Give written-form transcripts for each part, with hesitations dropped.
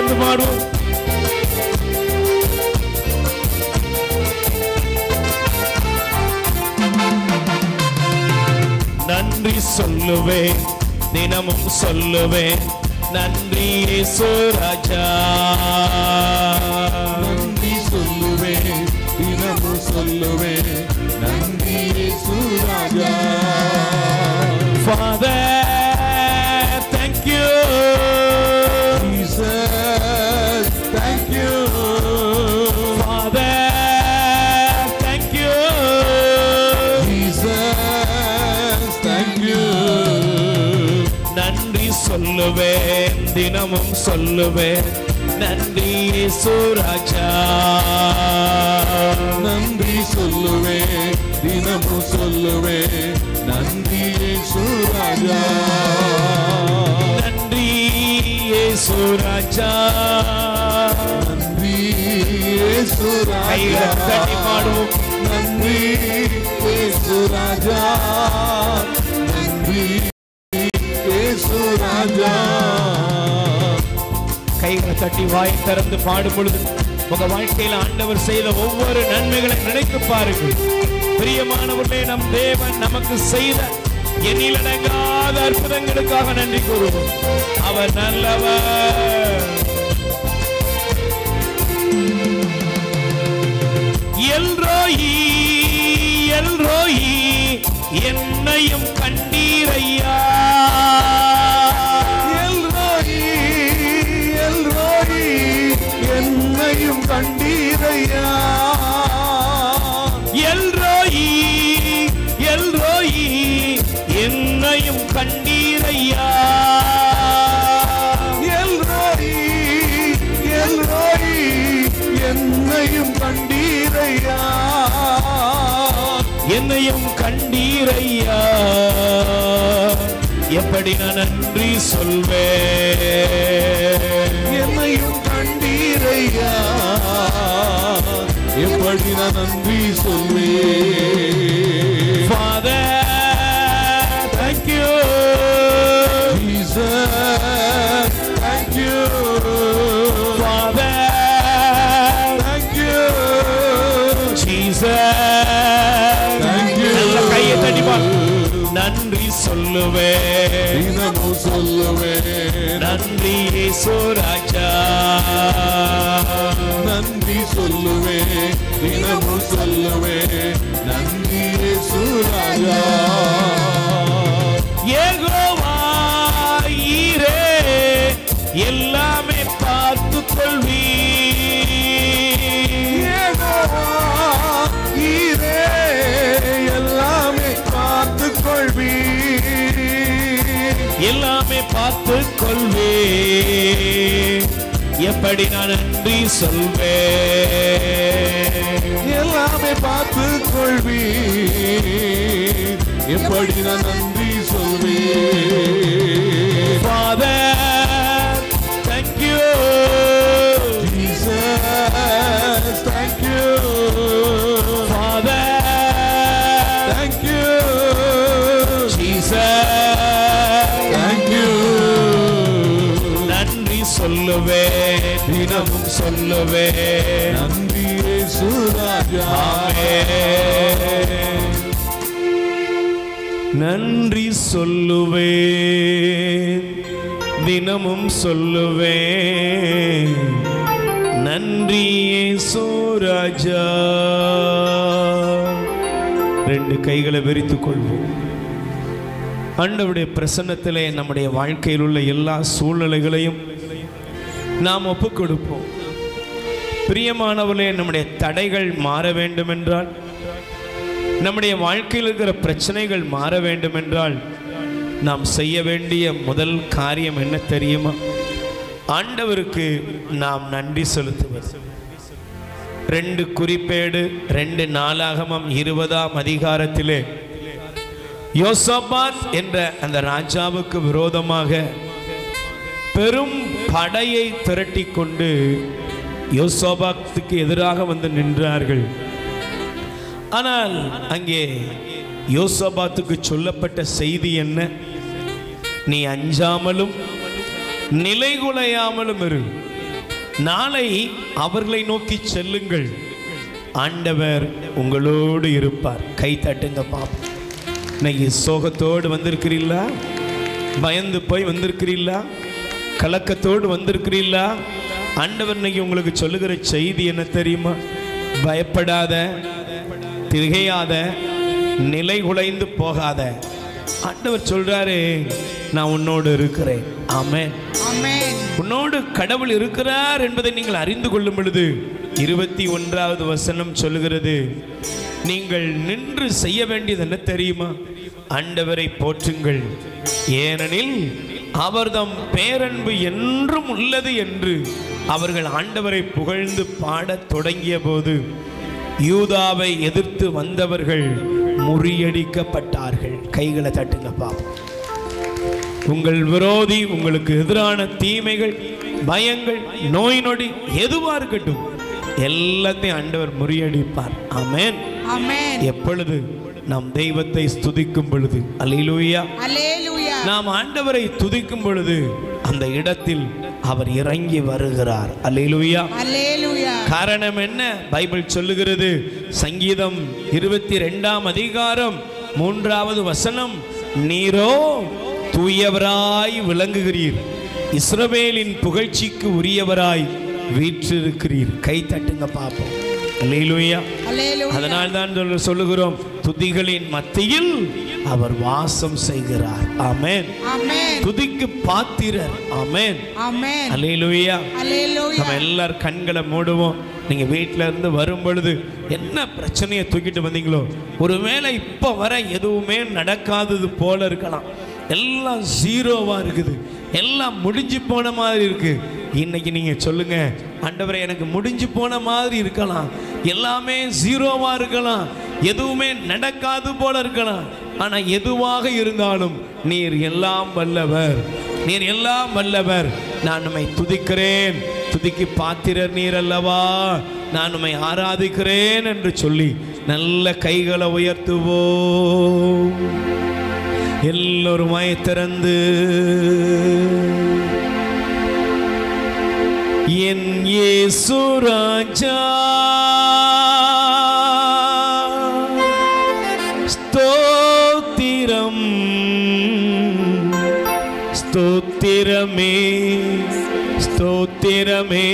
சேர்ந்து பாடுவோம். நன்றி சொல்லுவேன், தினமும் சொல்லுவேன், நன்றி இயேசு ராஜா. நன்றி சொல்லுவேன், தினமும் சொல்லுவேன், நன்றி இயேசு ராஜா. Father, thank you. Jesus, thank you. Father, thank you. Jesus, thank you. நன்றி சொல்லுவேன், தினமும் சொல்லுவேன், நன்றி இயேசு ராஜா. நன்றி சொல்லுவேன், தினமும் சொல்லுவேன், நன்றி இயேசு ராஜா. நன்றி இயேசு ராஜா. நன்றி இயேசு ராஜா. கைகளை தட்டி பாடுவோம். நன்றி இயேசு ராஜா. நன்றி இயேசு ராஜா. கைகளை தட்டி வாய் திறந்து பாடும் பொழுது உங்க வாழ்க்கையில் ஆண்டவர் செய்த ஒவ்வொரு நன்மைகளை நினைத்து பாருங்கள். பிரியமானவர்களே, நம் தேவன் நமக்கு செய்த எண்ணிலடங்காத அற்புதங்களுக்காக நன்றி கூறுவோம். அவர் நல்லவர். எல்ரோயி எல்ரோயி என்னையும் கண்டீரையா. எல்ரோயி எல்ரோயி என்னையும் கண்டீரையா. எல்ரோயி எல்ரோயி என்னையும் கண்டீரையா. எல்ரோயி எல்ரோயி என்னையும் கண்டீரையா. என்னையும் கண்டீரையா. எப்படி நான் நன்றி சொல்வேன். என்னையும் கண்டீரையா. எப்படி நான் நன்றி சொல்வேன். Father, thank you. Jesus, thank you. Father, Thank you. Jesus. Thank you. நல்ல கையை தட்டி பாடு. நன்றி சொல்லுவேன், தினமும் சொல்லுவேன், நன்றி இயேசு ராஜா. நன்றி சொல்லுவேன், தினமும் சொல்லுவேன், நன்றி இயேசு ராஜா. யெகோவா ஈரே எல்லாமே பார்த்து கொள்வீர். யெகோவா ஈரே எல்லாமே பார்த்துக் கொள்வீர். எல்லாமே பார்த்து கொள்வீர். எப்படி நான் நன்றி சொல்வேன். எல்லாமே பார்த்துக் கொள்வீர். எப்படி நான் நன்றி சொல்வேன். Father, thank you. Jesus, thank you. Father, Thank you. Jesus, Thank you. நன்றி சொல்லுவேன், தினமும் சொல்லுவேன். நன்றி இயேசு ராஜா. ஆமென். நன்றி சொல்லுவேன், தினமும் சொல்லுவேன், நன்றி இயேசு ராஜா. ரெண்டு கைகளை விரித்துக் கொள்வோம். ஆண்டவருடைய பிரசன்னத்திலே நம்முடைய வாழ்க்கையில் உள்ள எல்லா சூழ்நிலைகளையும் நாம் ஒப்புக் கொடுப்போம். பிரியமானவர்களே, நம்முடைய தடைகள் மாற வேண்டும் என்றால், நம்முடைய வாழ்க்கையில் இருக்கிற பிரச்சனைகள் மாற வேண்டும் என்றால், நாம் செய்ய வேண்டிய முதல் காரியம் என்ன தெரியுமா? ஆண்டவருக்கு நாம் நன்றி செலுத்துவது. 2 குறிப்பேடு 2 நாளாகமம் 20ஆம் அதிகாரத்திலே யோசபாத் என்ற அந்த ராஜாவுக்கு விரோதமாக பெரும் படையை திரட்டி கொண்டு யோசபாத்துக்கு எதிராக வந்து நின்றார்கள். ஆனால் அங்கே யோசபாத்துக்கு சொல்லப்பட்ட செய்தி என்ன? நீ அஞ்சாமலும் நிலைகுலையாமலும் இரு. நாளை அவர்களை நோக்கி செல்லுங்கள், ஆண்டவர் உங்களோடு இருப்பார். கை தட்டுங்க பாப்போம். இன்னைக்கு சோகத்தோடு வந்திருக்கிறீங்களா? பயந்து போய் வந்திருக்கிறீங்களா? கலக்கத்தோடு வந்திருக்கிறீங்களா? ஆண்டவர் இன்னைக்கு உங்களுக்கு சொல்லுகிற செய்தி என்ன தெரியுமா? பயப்படாத, திகையாத, நிலை குலைந்து போகாத. ஆண்டவர் சொல்றாரு, நான் உன்னோடு இருக்கிறேன். ஆமென். உன்னோடு கடவுள் இருக்கிறார் என்பதை நீங்கள் அறிந்து கொள்ளும் பொழுது 21வது வசனம் சொல்லுகிறது, நீங்கள் நின்று செய்ய வேண்டியது என்ன தெரியுமா? ஆண்டவரை போற்றுங்கள், ஏனெனில் அவர்தம் பேரன்பு என்றும் உள்ளது என்று அவர்கள் ஆண்டவரை புகழ்ந்து பாடத் தொடங்கிய போது யூதாவை எதிர்த்து வந்தவர்கள் முறியடிக்கப்பட்டார்கள். கைகளை தட்டுங்க பாப்போம். உங்கள் விரோதி, உங்களுக்கு எதிரான தீமைகள், பயங்கள், நோய் நொடி எதுவா இருக்கட்டும், எல்லாத்தையும் ஆண்டவர் முறியடிப்பார். ஆமென். எப்பொழுது? நாம் தெய்வத்தை ஸ்துதிக்கும் பொழுது. அல்லேலூயா. நாம் ஆண்டவரை துதிக்கும் பொழுது அந்த இடத்தில் அவர் இறங்கி வருகிறார். அல்லேலூயா. காரணம் என்ன? பைபிள் சொல்லுகிறது, சங்கீதம் 22ஆம் அதிகாரம் 3வது வசனம், நீரோ தூயவராய் விளங்குகிறீர், இஸ்ரவேலின் புகழ்ச்சிக்கு உரியவராய் வீற்றிருக்கிறீர். கை தட்டுங்க பாப்போம். அல்லேலூயா. அதனால் தான் சொல்லுகிறோம், துதிகளின் மத்தியில் அவர் வாசம் செய்கிறார். ஆமென். துதிக்கு பாத்திரர். ஆமென். அல்லேலூயா. நம்ம எல்லாரும் கண்களை மூடுவோம். நீங்க வீட்டில இருந்து வரும் பொழுது என்ன பிரச்சனையை தூக்கிட்டு வந்தீங்களோ, ஒருவேளை இப்ப வர எதுவுமே நடக்காதது போல இருக்கலாம், எல்லாம் ஜீரோவா இருக்குது, எல்லாம் முடிஞ்சு போன மாதிரி இருக்கு. இன்னைக்கு நீங்க சொல்லுங்க, ஆண்டவரே எனக்கு முடிஞ்சு போன மாதிரி இருக்கலாம், எல்லாமே ஜீரோவா இருக்கலாம், எதுவுமே நடக்காது போல இருக்கலாம், ஆனா எதுவாக இருந்தாலும் நீர் எல்லாம் வல்லவர், நீர் எல்லாம் வல்லவர். நான் உம்மை துதிக்கிறேன், துதிக்கு பாத்திரர் நீர் அல்லவா, நான் உம்மை ஆராதிக்கிறேன் என்று சொல்லி நல்ல கைகளை உயர்த்துவோம். எல்லோரும் வாய் திறந்து, என் இயேசு ராஜா ஸ்தோத்திரம், ஸ்தோத்திரமே, ஸ்தோத்திரமே,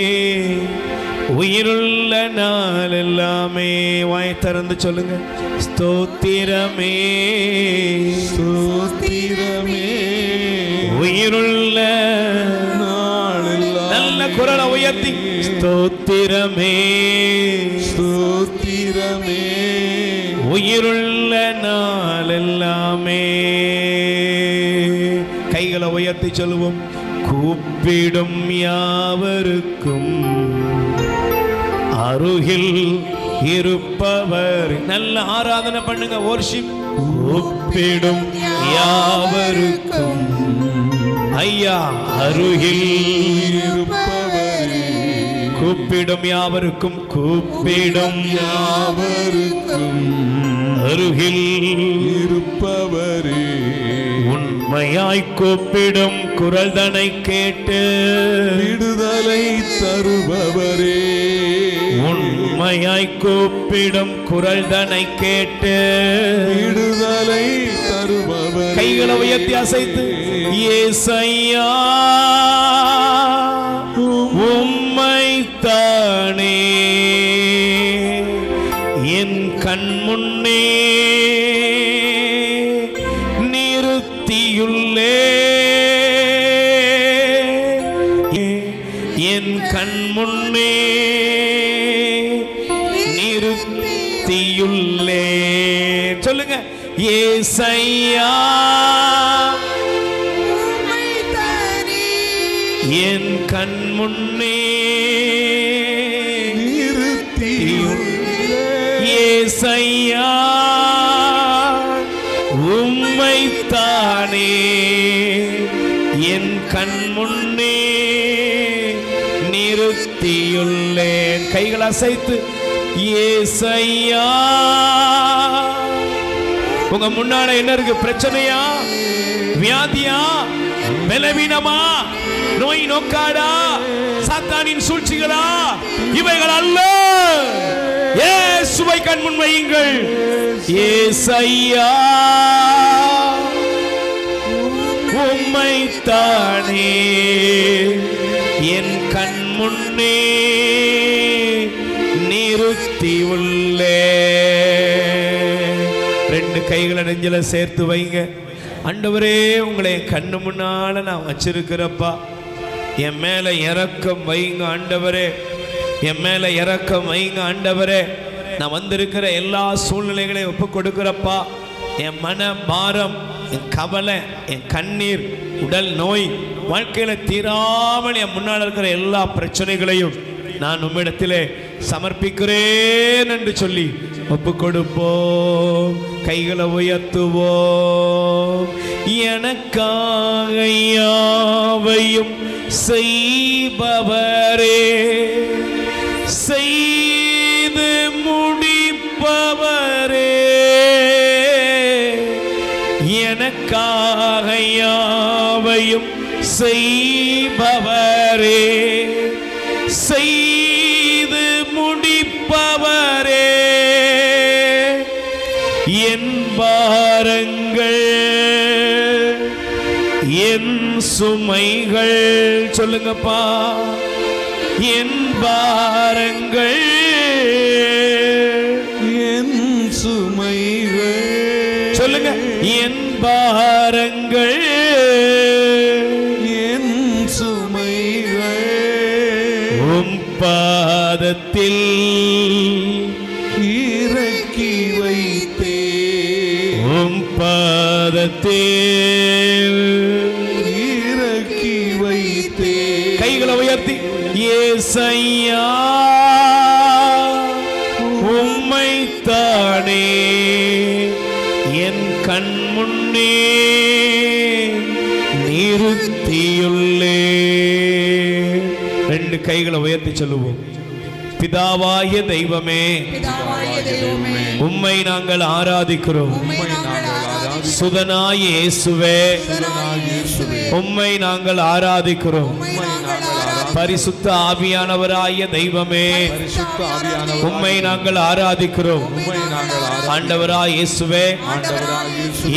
உயிருள்ள நாள் எல்லாமே. வாய் திறந்து சொல்லுங்க, ஸ்தோத்திரமே, ஸ்தோத்திரமே, உயிருள்ள நாள் எல்லாம். நல்ல குரலை உயர்த்தி, ஸ்தோத்திரமே, ஸ்தோத்திரமே, உயிருள்ள நாள் எல்லாமே. கைகளை உயர்த்தி சொல்லுவோம், கூப்பிடும் யாவருக்கும் அருகில் இருப்பவர். நல்ல ஆராதனை பண்ணுங்க, worship. கூப்பிடும் யாவருக்கும் ஐயா அருகில் இருப்பவர், கூப்பிடும் யாவருக்கும், கூப்பிடும் யாவருக்கும் அருகில் இருப்பவரே, உண்மையாய் கூப்பிடும் குரல் தனை கேட்டு விடுதலை தருபவரே, உண்மையாய் கூப்பிடும் குரல் தனை கேட்டு விடுதலை தருபவரே. கைகளை உயர்த்தி அசைத்து, ஏசையா உம்மைத்தானே என் கண் முன்னே நிறுத்தியுள்ளே, என் கண் முன்னே நிறுத்தியுள்ளே. சொல்லுங்க, ஏசையா என் கண் முன்னே நிறுத்தியுள்ளே, ஏசையா உம்மைத்தானே என் கண் முன்னே நிறுத்தியுள்ளேன். கைகள் அசைத்து, ஏசையா. உங்க முன்னால என்ன இருக்கு? பிரச்சனையா, வியாதியா, பலவீனமா, நோய் நோக்காடா, சாத்தானின் சூழ்ச்சிகளா? இவைகள் அல்ல. இயேசுவை கண்முன் வையுங்கள். ஏசையா உம்மைத்தானே என் கண் முன்னே நிறுத்தி உள்ளே. ரெண்டு கைகளை நெஞ்சில சேர்த்து வைங்க. ஆண்டவரே, உங்களை கண்ணு முன்னால நான் வச்சிருக்கிறப்பா, என் மேல இரக்கம் வைங்க ஆண்டவரே, என் மேல இரக்கம் வைங்க ஆண்டவரே. நான் வந்திருக்கிற எல்லா சூழ்நிலைகளையும் ஒப்பு கொடுக்கிறப்பா. என் மன பாரம், என் கவலை, என் கண்ணீர், உடல் நோய், வாழ்க்கையில தீராமல் என் முன்னால் இருக்கிற எல்லா பிரச்சனைகளையும் நான் உம்மிடத்திலே சமர்ப்பிக்கிறேன் என்று சொல்லி ஒப்பு கொடுப்போம். கைகளை உயர்த்துவோம். எனக்காக யாவையும் செய்பவரே, செய்து முடிப்பவரே, எனக்காக யாவையும் செய்பவரே, செய்து முடிப்பவரே, என் பாரங்கள் என் சுமைகள், சொல்லுங்கப்பா, என் பாரங்கள் என் சுமைகள், சொல்லுங்க, என் பாரங்கள் என் சுமைகள் உம் பாதத்தில் இறக்கி வைத்தே, உம் பாதத்தில் இறக்கி வைத்தே. கைகளை உயர்த்தி, ஏசையா உம்மைத்தானே என் கண் முன்னே நிறுத்தியுள்ளே. ரெண்டு கைகளை உயர்த்தி சொல்லுவோம். பிதாவாகிய தெய்வமே, உம்மை நாங்கள் ஆராதிக்கிறோம். சுதனாய் இயேசுவே, உம்மை நாங்கள் ஆராதிக்கிறோம். பரிசுத்த ஆவியானவராய தெய்வமே, உம்மை நாங்கள் ஆராதிக்கிறோம். ஆண்டவராய் இயேசுவே,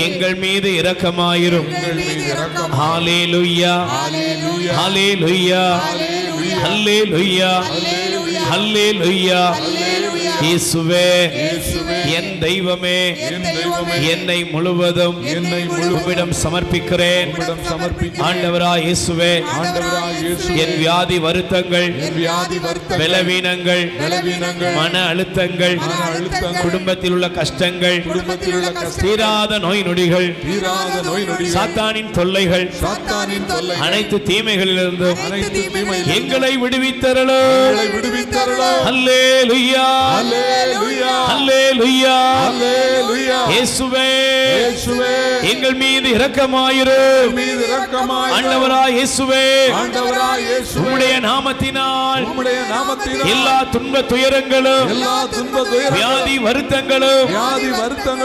எங்கள் மீது இரக்கமாயிரும். ஹல்லேலூயா, ஹல்லேலூயா, ஹல்லேலூயா, ஹல்லேலூயா. இயேசுவே, என் தெய்வமே, என்னை முழுவதும் உம்மிடம் சமர்ப்பிக்கிறேன். ஆண்டவராய் இயேசுவே, என் வியாதி வருத்தங்கள், பலவீனங்கள், மன அழுத்தங்கள், குடும்பத்தில் உள்ள கஷ்டங்கள், தீராத நோய் நொடிகள், சாத்தானின் தொல்லைகள், அனைத்து தீமைகளிலிருந்தும் எங்களை விடுவித்தருளும். ஹல்லேலூயா, ஹல்லேலூயா. இயேசுவே, எங்கள் மீது இரக்கமாயிரும். ஆண்டவராய் இயேசுவே, உம்முடைய நாமத்தினால் எல்லா துன்ப துயரங்களும், வியாதி வருத்தங்களும்,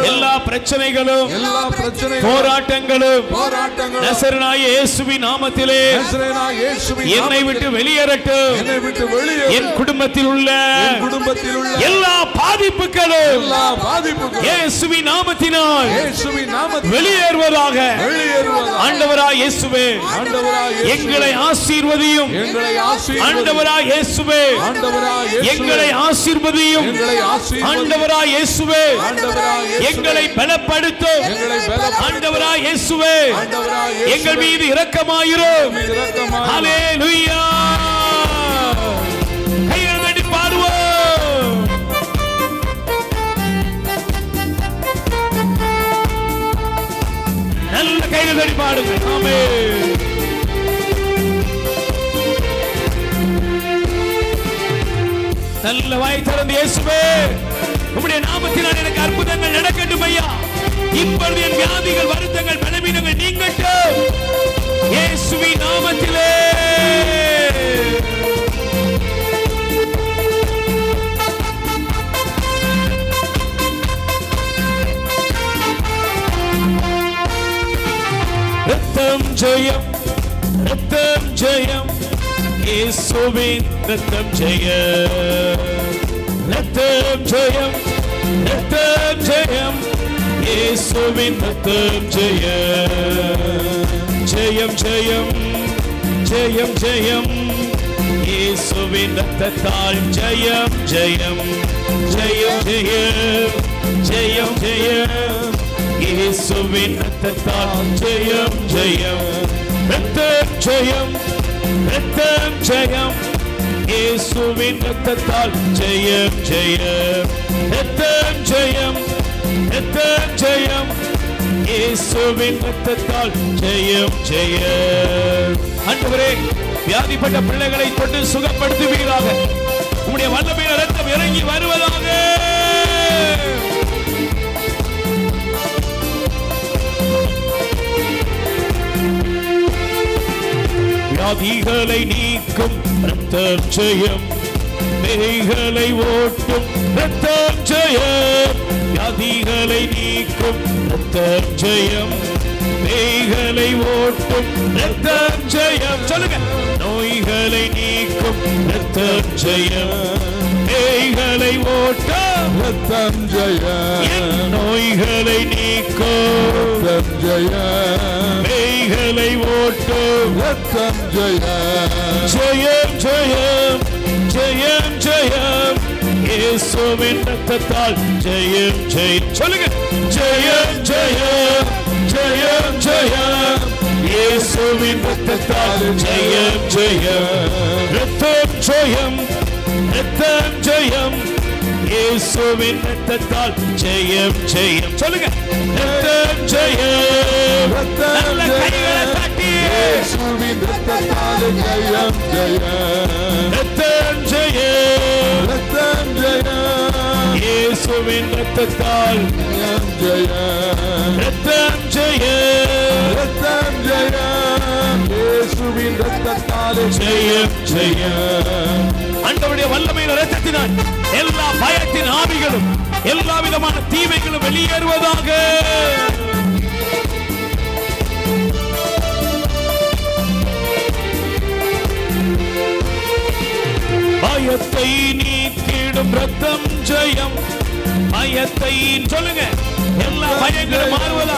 எல்லா பிரச்சனைகளும், போராட்டங்களும் நசரேயனாகிய இயேசுவின் நாமத்திலே என்னை விட்டு வெளியேறட்டும். என் குடும்பத்தில் உள்ள எல்லா பாதிப்புகளும் இயேசுவின் நாமத்தினால் வெளியேறுவதாக. ஆண்டவராய் இயேசுவே, எங்களை ஆசீர்வதியும். ஆண்டவராய் இயேசுவே, எங்களை ஆசீர்வதியும். ஆண்டவராய் இயேசுவே, எங்களை பலப்படுத்தும். ஆண்டவராய் இயேசுவே, எங்கள் மீது இரக்கமாயிரும். ஹல்லேலூயா. கைகள் தட்டி பாடுவோம். நல்ல கைகள் தட்டி பாடுங்க. ஆமென். நல்ல வாய் திறந்து, இயேசுவே, உம்முடைய நாமத்தினால் எனக்கு அற்புதங்கள் நடக்கட்டும் ஐயா. இப்பொழுது என் வியாதிகள், வருத்தங்கள், பலவீனங்கள் நீங்கட்டும் இயேசுவின் நாமத்திலே. ரத்தம் ஜெயம், ரத்தம் ஜெயம், இயேசுவின் ரத்தம் ஜெயம், ரத்தம் ஜெயம், ரத்தம் ஜெயம், இயேசுவின் ரத்தம் ஜெயம், ஜெயம் ஜெயம் ஜெயம் ஜெயம், இயேசுவின் ரத்தத்தால் ஜெயம் ஜெயம் ஜெயம் ஜெயம் ஜெயம் ஜெயம், இயேசுவின் ரத்தத்தால் ஜெயம் ஜெயம், ரத்தம் ஜெயம், ரத்தம் ஜெயம், இயேசுவின் ரத்தத்தால் ஜெயம் ஜெயம், ரத்தம் ஜெயம், ரத்தம் ஜெயம், இயேசுவின் ரத்தத்தால் ஜெயம் ஜெயம். ஆண்டவரே, வியாதிப்பட்ட பிள்ளைகளை கொண்டு சுகப்படுத்துவீராக. உம்முடைய வல்லமையான ரத்தம் இறங்கி வருவதாக. வியாதிகளை நீக்கும் ரத்தம் ஜெயம், பேய்களை ஓட்டும் ரத்தம் ஜெயம், வியாதிகளை நீக்கும் ரத்தம் ஜெயம், பேய்களை ஓட்டும் ரத்தம் ஜெயம். சொல்லுங்க. நோய்களை நீக்கும் ரத்தம் ஜெயம், பேய்களை ஓட்டும் ரத்தம் ஜெயம், நோய்களை நீக்கும் ரத்தம் ஜெயம், பேய்களை ஓட்டும் ரத்தம் ஜெயம், ஜெயம் ஜெயம் ஜெயம் ஜெயம், இயேசுவின் ரத்தத்தால் ஜெயம் ஜெயம். சொல்லுங்க. ஜெயம் ஜெயம் ஜெயம் ஜெயம், இயேசுவின் ரத்தத்தால் ஜெயம் ஜெயம், ரத்தம் ஜெயம், ரத்தம் ஜெயம், இயேசுவின் ரத்தத்தால் ஜெயம் ஜெயம். சொல்லுங்க. ரத்தம் ஜெயம். நல்ல கைகளை தட்டி இயேசுவின் ரத்தத்தால் ஜெயம் ஜெயம், ரத்தம் ஜெயம், ரத்தம் ஜெயம், இயேசுவின் ரத்தத்தால் ஜெயம் ஜெயம், ரத்தம் ஜெயம், ரத்தம் ஜெயம், இயேசுவின் ரத்தத்தால் ஜெயம் ஜெயம். ஆண்டவருடைய வல்லமையின் ரத்தத்தினால் எல்லா பயத்தின் ஆவிகளும் எல்லா விதமான தீமைகளும் வெளியேறுவதாக. பயத்தை நீக்கிடும் ரத்தம் ஜெயம், பயத்தை சொல்லுங்க. எல்லா பயங்களும் மாறுவதா.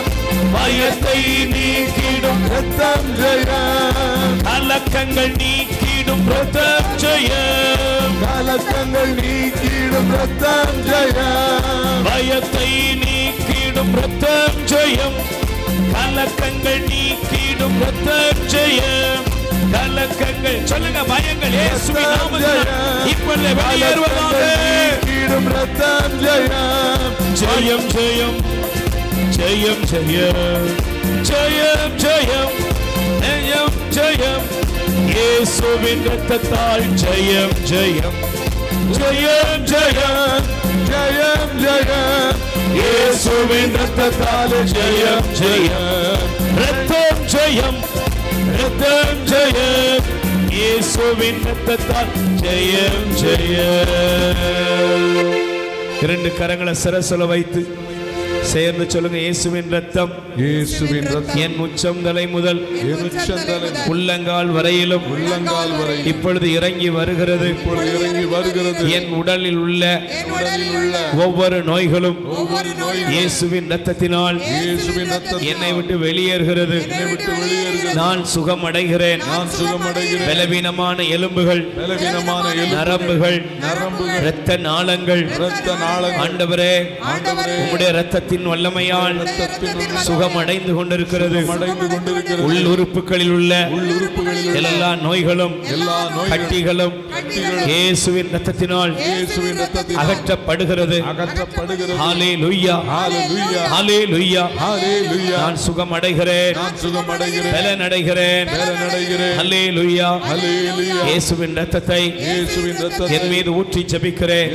பயத்தை நீக்கிடும் ரத்தம் ஜெயம், கலக்கங்கள் நீக்கிடும் ரத்தம் ஜெயம், கலக்கங்கள் நீக்கிடும் ரத்தம் ஜெயம், பயத்தை நீக்கிடும் ரத்தம் ஜெயம், கலக்கங்கள் நீக்கிடும் ரத்தம் ஜெயம், கலக்கங்கள் சொல்லுங்க. பயங்கள் இயேசுவின் நாமத்தில் இப்பொழுது வெளியேறுவதாக. நீக்கிடும் ரத்தம் ஜெயம், ஜெயம் ஜெயம் ஜெயம் ஜெயம் ஜெயம் ஜெயம் ஜெயம் ஜெயம், இயேசுவின் ரத்தத்தால் ஜெயம் ஜெயம் ஜெயம் ஜெயம் ஜெயம் ஜெயம், இயேசுவின் ரத்தத்தால் ஜெயம் ஜெயம், ரத்தம் ஜெயம், ரத்தம் ஜெயம், இயேசுவின் ரத்தத்தால் ஜெயம் ஜெயம். இரண்டு கரங்களை சிரசுல வைத்து சேர்ந்து சொல்லுங்க. இயேசுவின் ரத்தம், இயேசுவின் ரத்தம் என் உச்சந்தலை முதல் என் உச்சந்தலை உள்ளங்கால் வரையிலும் உள்ளங்கால் வரை இப்பொழுது இறங்கி வருகிறது. இப்பொழுது இறங்கி வருகிறது. என் உடலில் உள்ள ஒவ்வொரு நோய்களும் இயேசுவின் ரத்தத்தினால் இயேசுவின் ரத்தம் என்னை விட்டு வெளியேறுகிறது. என்னை விட்டு வெளியேறுகிறது. நான் சுகமடைகிறேன். நான் சுகமடைகிறேன். பலவீனமான எலும்புகள், பலவீனமான நரம்புகள், நரம்புகள், இரத்த நாளங்கள், இரத்த நாளங்கள், ஆண்டவரே ஆண்டவரே, உம்முடைய ரத்தத்தின் வல்லமையால் சுகமடைந்து கொண்டிருக்கிறது. உள் உறுப்புகளில் உள்ள எல்லா நோய்களும் கட்டிகளும் இயேசுவின் ரத்தத்தினால் அகற்றப்படுகிறது. ஹல்லேலூயா, ஹல்லேலூயா, ஹல்லேலூயா. நான் சுகமடைகிறேன், பலனடைகிறேன். ஹல்லேலூயா, ஹல்லேலூயா. இயேசுவின் ரத்தத்தை என் மீது ஊற்றி ஜெபிக்கிறேன்.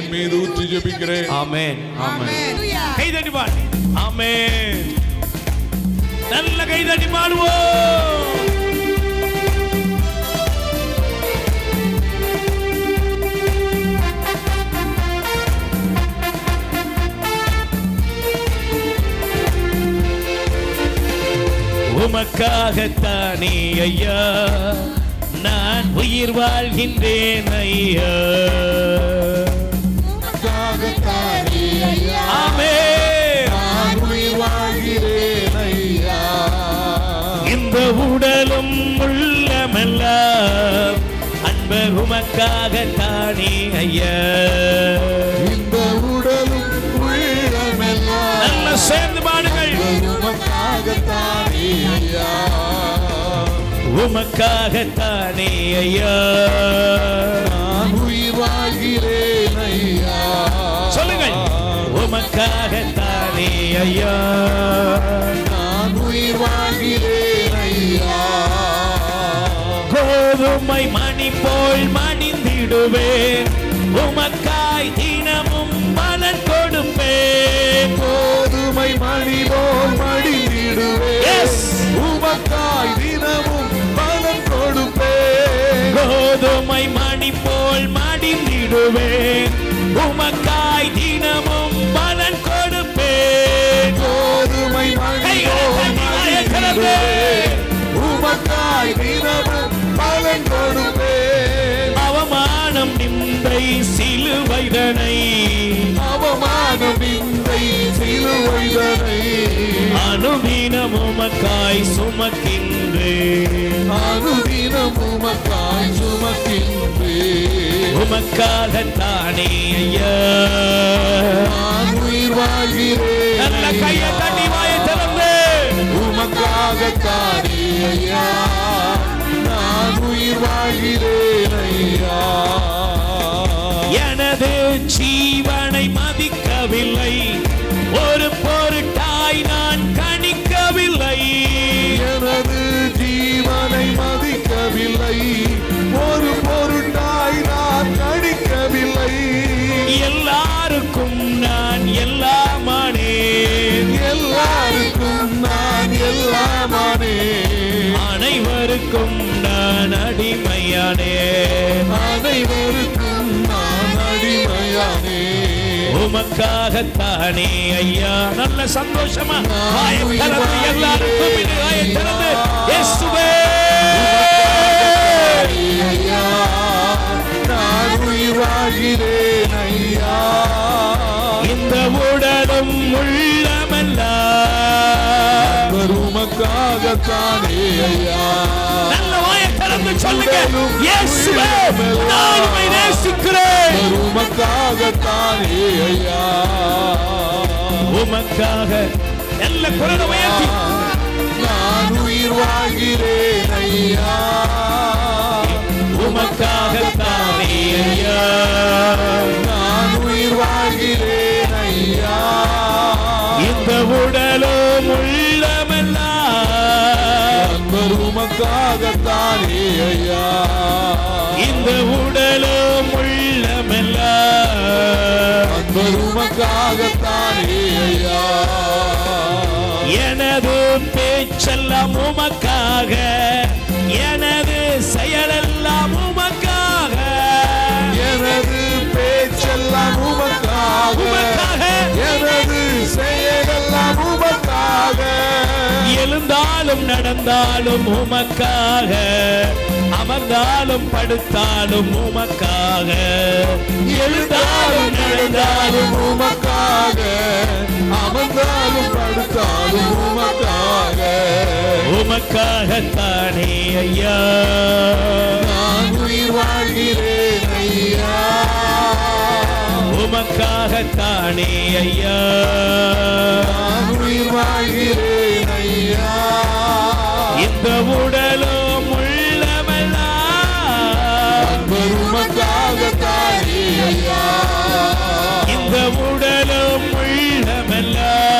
ஆமென், ஆமென். கைதட்டி பாடு. ஆமென். நல்ல கைதட்டி பாடுவோம். உமக்காகத்தானே ஐயா நான் உயிர் வாழ்கின்றேன் ஐயா. ஆமென். நான் உயிர் வாழ்கிறேன் ஐயா. இந்த உடலும் உள்ளமெல்லாம் அன்பர் உமக்காக தானே ஐயா. இந்த உடலும் உள்ளமெல்லாம் நல்ல சேர்ந்து பாடுங்கள். உமக்காக தானே ஐயா. உமக்காக தானே ஐயா. நான் உயிர் வாழ்கிறேன் ஐயா. சொல்லுங்கள். உமக்காக தானே ஐயா. நான் உயிர் வாழ்கிறேன் ஐயா. கோதுமை மணி போல் மணிந்திடுவேன், உமக்காய் தினமும் பலன் கொடுப்பேன். கோதுமை மணி போல் மடிந்திடுவேன், Yes. உமக்காய் தினமும் பலன் கொடுப்பேன். கோதுமை மணி போல் மடிந்திடுவேன், உமக்காய் தினமும் பலன் கொடுப்பேன். கோதுமை மணி போல் மடிந்திடுவேன், உமக்காய் தினமும் பலன் கொடுப்பேன். அவமானம் நிந்தை சிலுவைதனை, அவமானம் நிந்தை சிலுவைதனை அனுதினம் உமக்காய் சுமக்கின்றேன். அனுதினம் உமக்காய் சுமக்கின்றேன். உமக்காகத்தானே ஐயா. நான் உயிர் வாழ்கிறேன் நல்ல கையை தட்டி வாயை திறந்து. உமக்காகத்தானே ஐயா. நான் உயிர் வாழ்கிறேன் ஐயா. எனது ஜீவனை மதிக்கவில்லை, ஒரு பொருட்டாய் நான் கணிக்கவில்லை. எனது ஜீவனை மதிக்கவில்லை, ஒரு பொருட்டாய் நான் கணிக்கவில்லை. எல்லாருக்கும் நான் எல்லாமானேன், எல்லாருக்கும் நான் எல்லாமானேன். அனைவருக்கும் நான் அடிமையானேன். அனைவருக்கும் நான் அடிமையானேன். உமக்காகத்தானே ஐயா. நல்ல சந்தோஷமா வாயை திறந்து எல்லாருக்கும் இது வாயை திறந்து இயேசுவே. ஐயா, நான் உயிர் வாழ்கிறேன் ஐயா. இந்த உடலும் உள்ளமெல்லாம் உமக்காகத்தானே ஐயா. நல்ல வாயை திறந்து சொல்லுங்க. இயேசுவே, நான் உம்மை நேசிக்கிறேன். உமக்காகத்தானே ஐயா. உமக்காக நல்ல குரலை உயர்த்தி. நான் உயிர் வாழ்கிறேன் ஐயா. உமக்காகத்தானே ஐயா. நான் உயிர் வாழ்கிறேன் ஐயா. இந்த உடலும் உள்ளமெல்லாம் உமக்காகத்தானே ஐயா. இந்த உடலும் உள்ளமெல்லாம் உமக்காகத்தானே ஐயா. எனது பேச்செல்லாம் உமக்காக, எனது செயலெல்லாம் உமக்காக. எனது பேச்செல்லாம் உமக்காக, எனது செயலெல்லாம் உமக்காக. எழுந்தாலும் நடந்தாலும் உமக்காக, அமர்ந்தாலும் படுத்தாலும் உமக்காக. எழுந்தாலும் நடந்தாலும் உமக்காக, அமர்ந்தாலும் படுத்தாலும் உமக்காக. உமக்காகத்தானே ஐயா. நான் உயிர் வாழ்கிறேன் ஐயா. உமக்காகத்தானே ஐயா. நான் உயிர் வாழ்கிறேன் ஐயா. இந்த உடலும் உள்ளமெல்லாம் உமக்காகத்தானே ஐயா. இந்த உடலும் உள்ளமெல்லாம்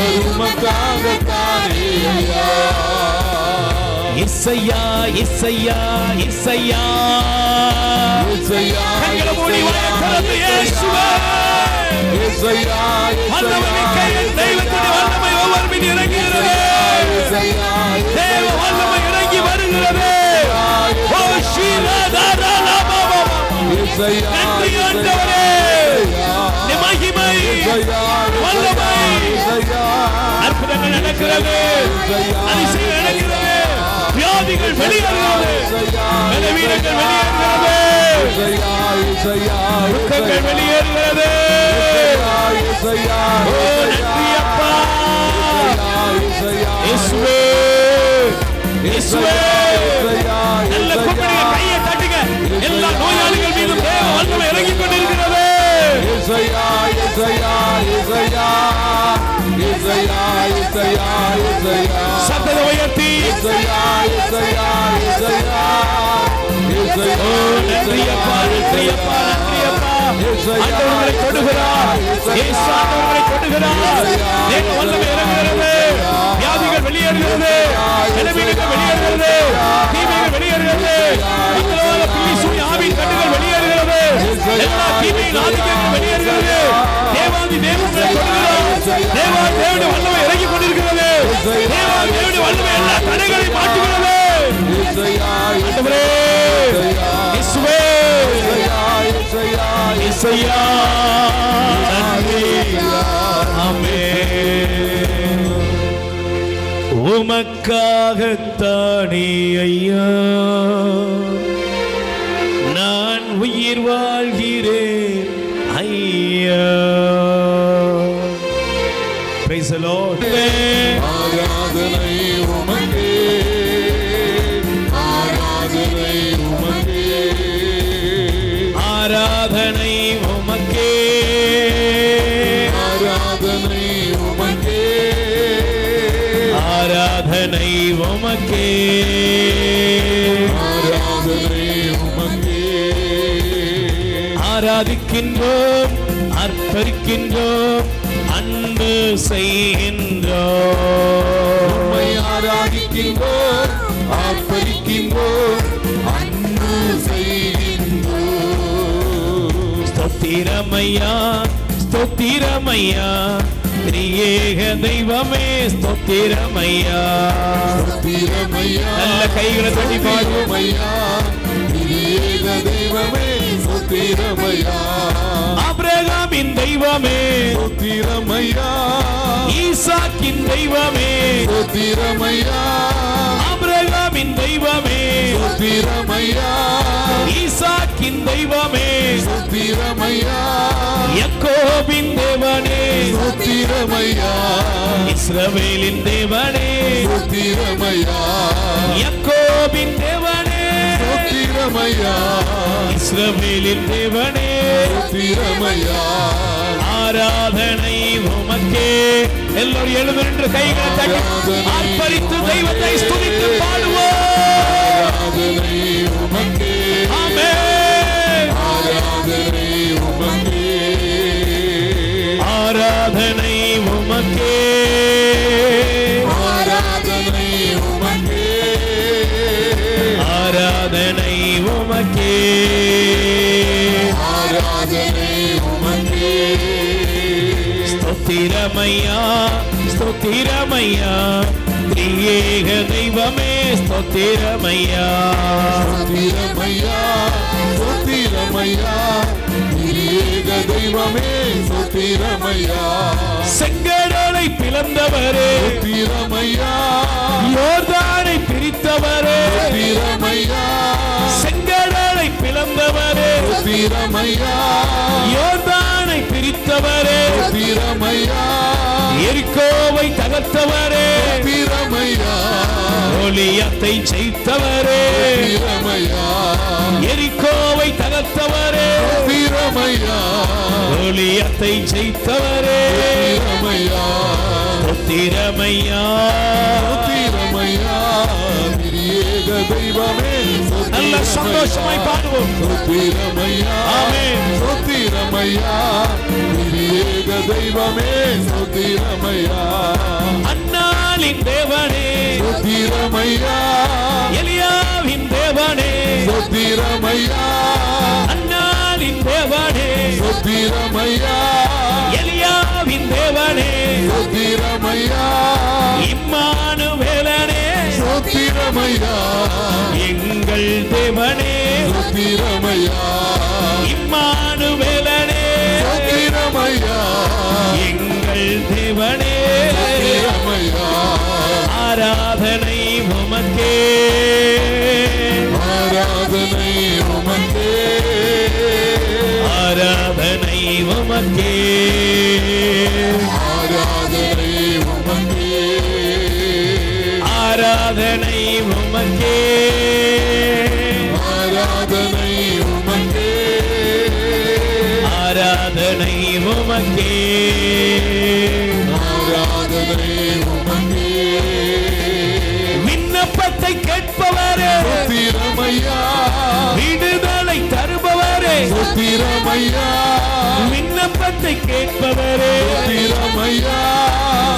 உமக்காகத்தானே ஐயா. இசையா இசையா இசையா. இசையா, கண்களை மூடி வாயை திறந்து இயேசுவே. இசையா, வல்லமை கையில் தெய்வத்தின் வல்லமை ஒவ்வொரு மீது இறங்குகிறது. இசையா, தேவ வல்லமை இறங்கி வருகிறது. ஓ ஷீராதாரா பாபா. இசையா, நன்றி ஆண்டவரே. நீ மகிமை, வல்லமை, அற்புதங்கள் நடக்கிறது, அதிசயம் நடக்கிறது, வியாதிகள் வியாதிகள் வெளியேறுகிறது, பலவீனங்கள் வெளியேறுகிறது, துக்கங்கள் வெளியேறுகிறது. நன்றி அப்பா. இயேசுவே, இயேசுவே, நல்ல கூப்பிடுங்க, கையை தட்டுங்க. எல்லா நோயாளிகள் மீதும் தேவ வல்லமை இறங்கிக் கொண்டிருக்கிறது. சத்தத்தை உயர்த்தி நன்றி அப்பா, நன்றி அப்பா, நன்றி அப்பா. ஆண்டவர்களை தொடுகிறார், இயேசு ஆண்டவர்களை தொடுகிறார். தேவ வல்லமை இறங்குகிறது, வியாதிகள் வெளியேறுகிறது, பலவீனங்கள் வெளியேறுகிறது, தீமைகள் வெளியேறுகிறது, மக்களால் பில்லி ஆவின் கட்டுகள் வெளியேறுகிறது, எல்லா தீமையின் ஆதிக்கங்கள் வெளியேறுகிறது. தேவாதி தேவனை தொடுகிறார், தேவாதி தேவனுடைய வல்லமை இறங்கிக் கொண்டிருக்கிறது. தேவாதி தேவனுடைய வல்லமை எல்லா தடைகளையும் மாற்றுகிறது. ஆண்டவரே, இயேசுவே, இயேசையா, நன்றி. ஆமென். உமக்காகத்தானே ஐயா நான் உயிர் வாழ்கிறேன் ஐயா. Praise the Lord. ஆராதனை உமக்கே, ஆராதனை உமக்கே, ஆராதனை உமக்கே, ஆராதனை உமக்கே, ஆராதனை உமக்கே, ஆராதனை உமக்கே. ஆராதிக்கின்றோம், அர்ப்பணிக்கின்றோம், அன்பு செய்கின்றோம். உம்மை ஆராதிக்கின்றோம், ஆர்ப்பரிக்கின்றோம், அன்பு செய்கின்றோம். ஸ்தோத்திரமையா, ஸ்தோத்திரமையா, திரியேக தெய்வமே ஸ்தோத்திரமையா. ஸ்தோத்திரமையா, நல்ல கைகளை தட்டி பாடுவோம். ஸ்தோத்திரமையா, திரியேக தெய்வமே ஸ்தோத்திரமையா. ஆபிரகாமின் தெய்வமே ஸ்தோத்திரமையா, ஈசாக்கின் தெய்வமே ஸ்தோத்திரமையா, ஆபிரகாமின் தெய்வமே ஸ்தோத்திரமையா, ஈசாக்கின் தெய்வமே ஸ்தோத்திரமையா, யாக்கோபின் தேவனே ஸ்தோத்திரமையா, இஸ்ரவேலின் தேவனே ஸ்தோத்திரமையா, யாக்கோபின் தேவனே ஸ்தோத்திரமையா, இஸ்ரவேலின் தேவனே ஸ்தோத்திரமையா. ஆராதனை உமக்கே. எல்லோரும் எழுந்து நின்று கைகளை தட்டி ஆர்ப்பரித்து தெய்வத்தை ஸ்துதித்து பாடுவோம். ஆராதனை உமக்கே, ஆமென். ஆராதனை உமக்கே, ஆராதனை உமக்கே, ஆராதனை உமக்கே, ஆராதனை உமக்கே, ஆராதனை உமக்கே. ஸ்தோத்திரமையா, ஸ்தோத்திரமையா, திரியேக தெய்வமே ஸ்தோத்திரமையா. ஸ்தோத்திரமையா, ஸ்தோத்திரமையா, திரியேக தெய்வமே ஸ்தோத்திரமையா. செங்கடலை பிளந்தவரே, ஸ்தோத்திரமையா, யோர்தானை பிரித்தவரே, ஸ்தோத்திரமையா, செங்கடலை பிளந்தவரே, ஸ்தோத்திரமையா, யோர்தானை பிரித்தவரே, ஸ்தோத்திரமையா, எரிகோவை தகர்த்தவரே, ஸ்தோத்திரமையா, கோலியாத்தை ஜெயித்தவரே, ஸ்தோத்திரமையா, எரிகோவை தகர்த்தவரே, ஸ்தோத்திரமையா, கோலியாத்தை ஜெயித்தவரே, ஸ்தோத்திரமையா, ஸ்தோத்திரமையா. ஸ்தோத்திரமையா, திரியேக தெய்வமே நல்ல சந்தோஷமாய் பாடுவோம். ஸ்தோத்திரமையா, ஆமென். ஸ்தோத்திரமையா, திரியேக தெய்வமே ஸ்தோத்திரமையா. அன்னாளின் தேவனே, ஸ்தோத்திரமையா, எலியாவின் தேவனே, ஸ்தோத்திரமையா, அன்னாளின் தேவனே, ஸ்தோத்திரமையா, எலியாவின் தேவனே, ஸ்தோத்திரமையா, இம்மானுவேலனே, ஸ்தோத்திரமையா, எங்கள் தேவனே, ஸ்தோத்திரமையா, இம்மானுவேலனே, ஸ்தோத்திரமையா, எங்கள் தேவனே. ஸ்தோத்திரமையா. ஆராதனை உமக்கே, உமக்கே, ஆராதனை உமக்கே, ஆராதனை உமக்கே, ஆராதனை உமக்கே, ஆராதனை உமக்கே, ஆராதனை உமக்கே. விண்ணப்பத்தை கேட்பவரே, ஸ்தோத்திரமையா, விடுதலை தருபவரே, ஸ்தோத்திரமையா, விண்ணப்பத்தை கேட்பவரே, ஸ்தோத்திரமையா,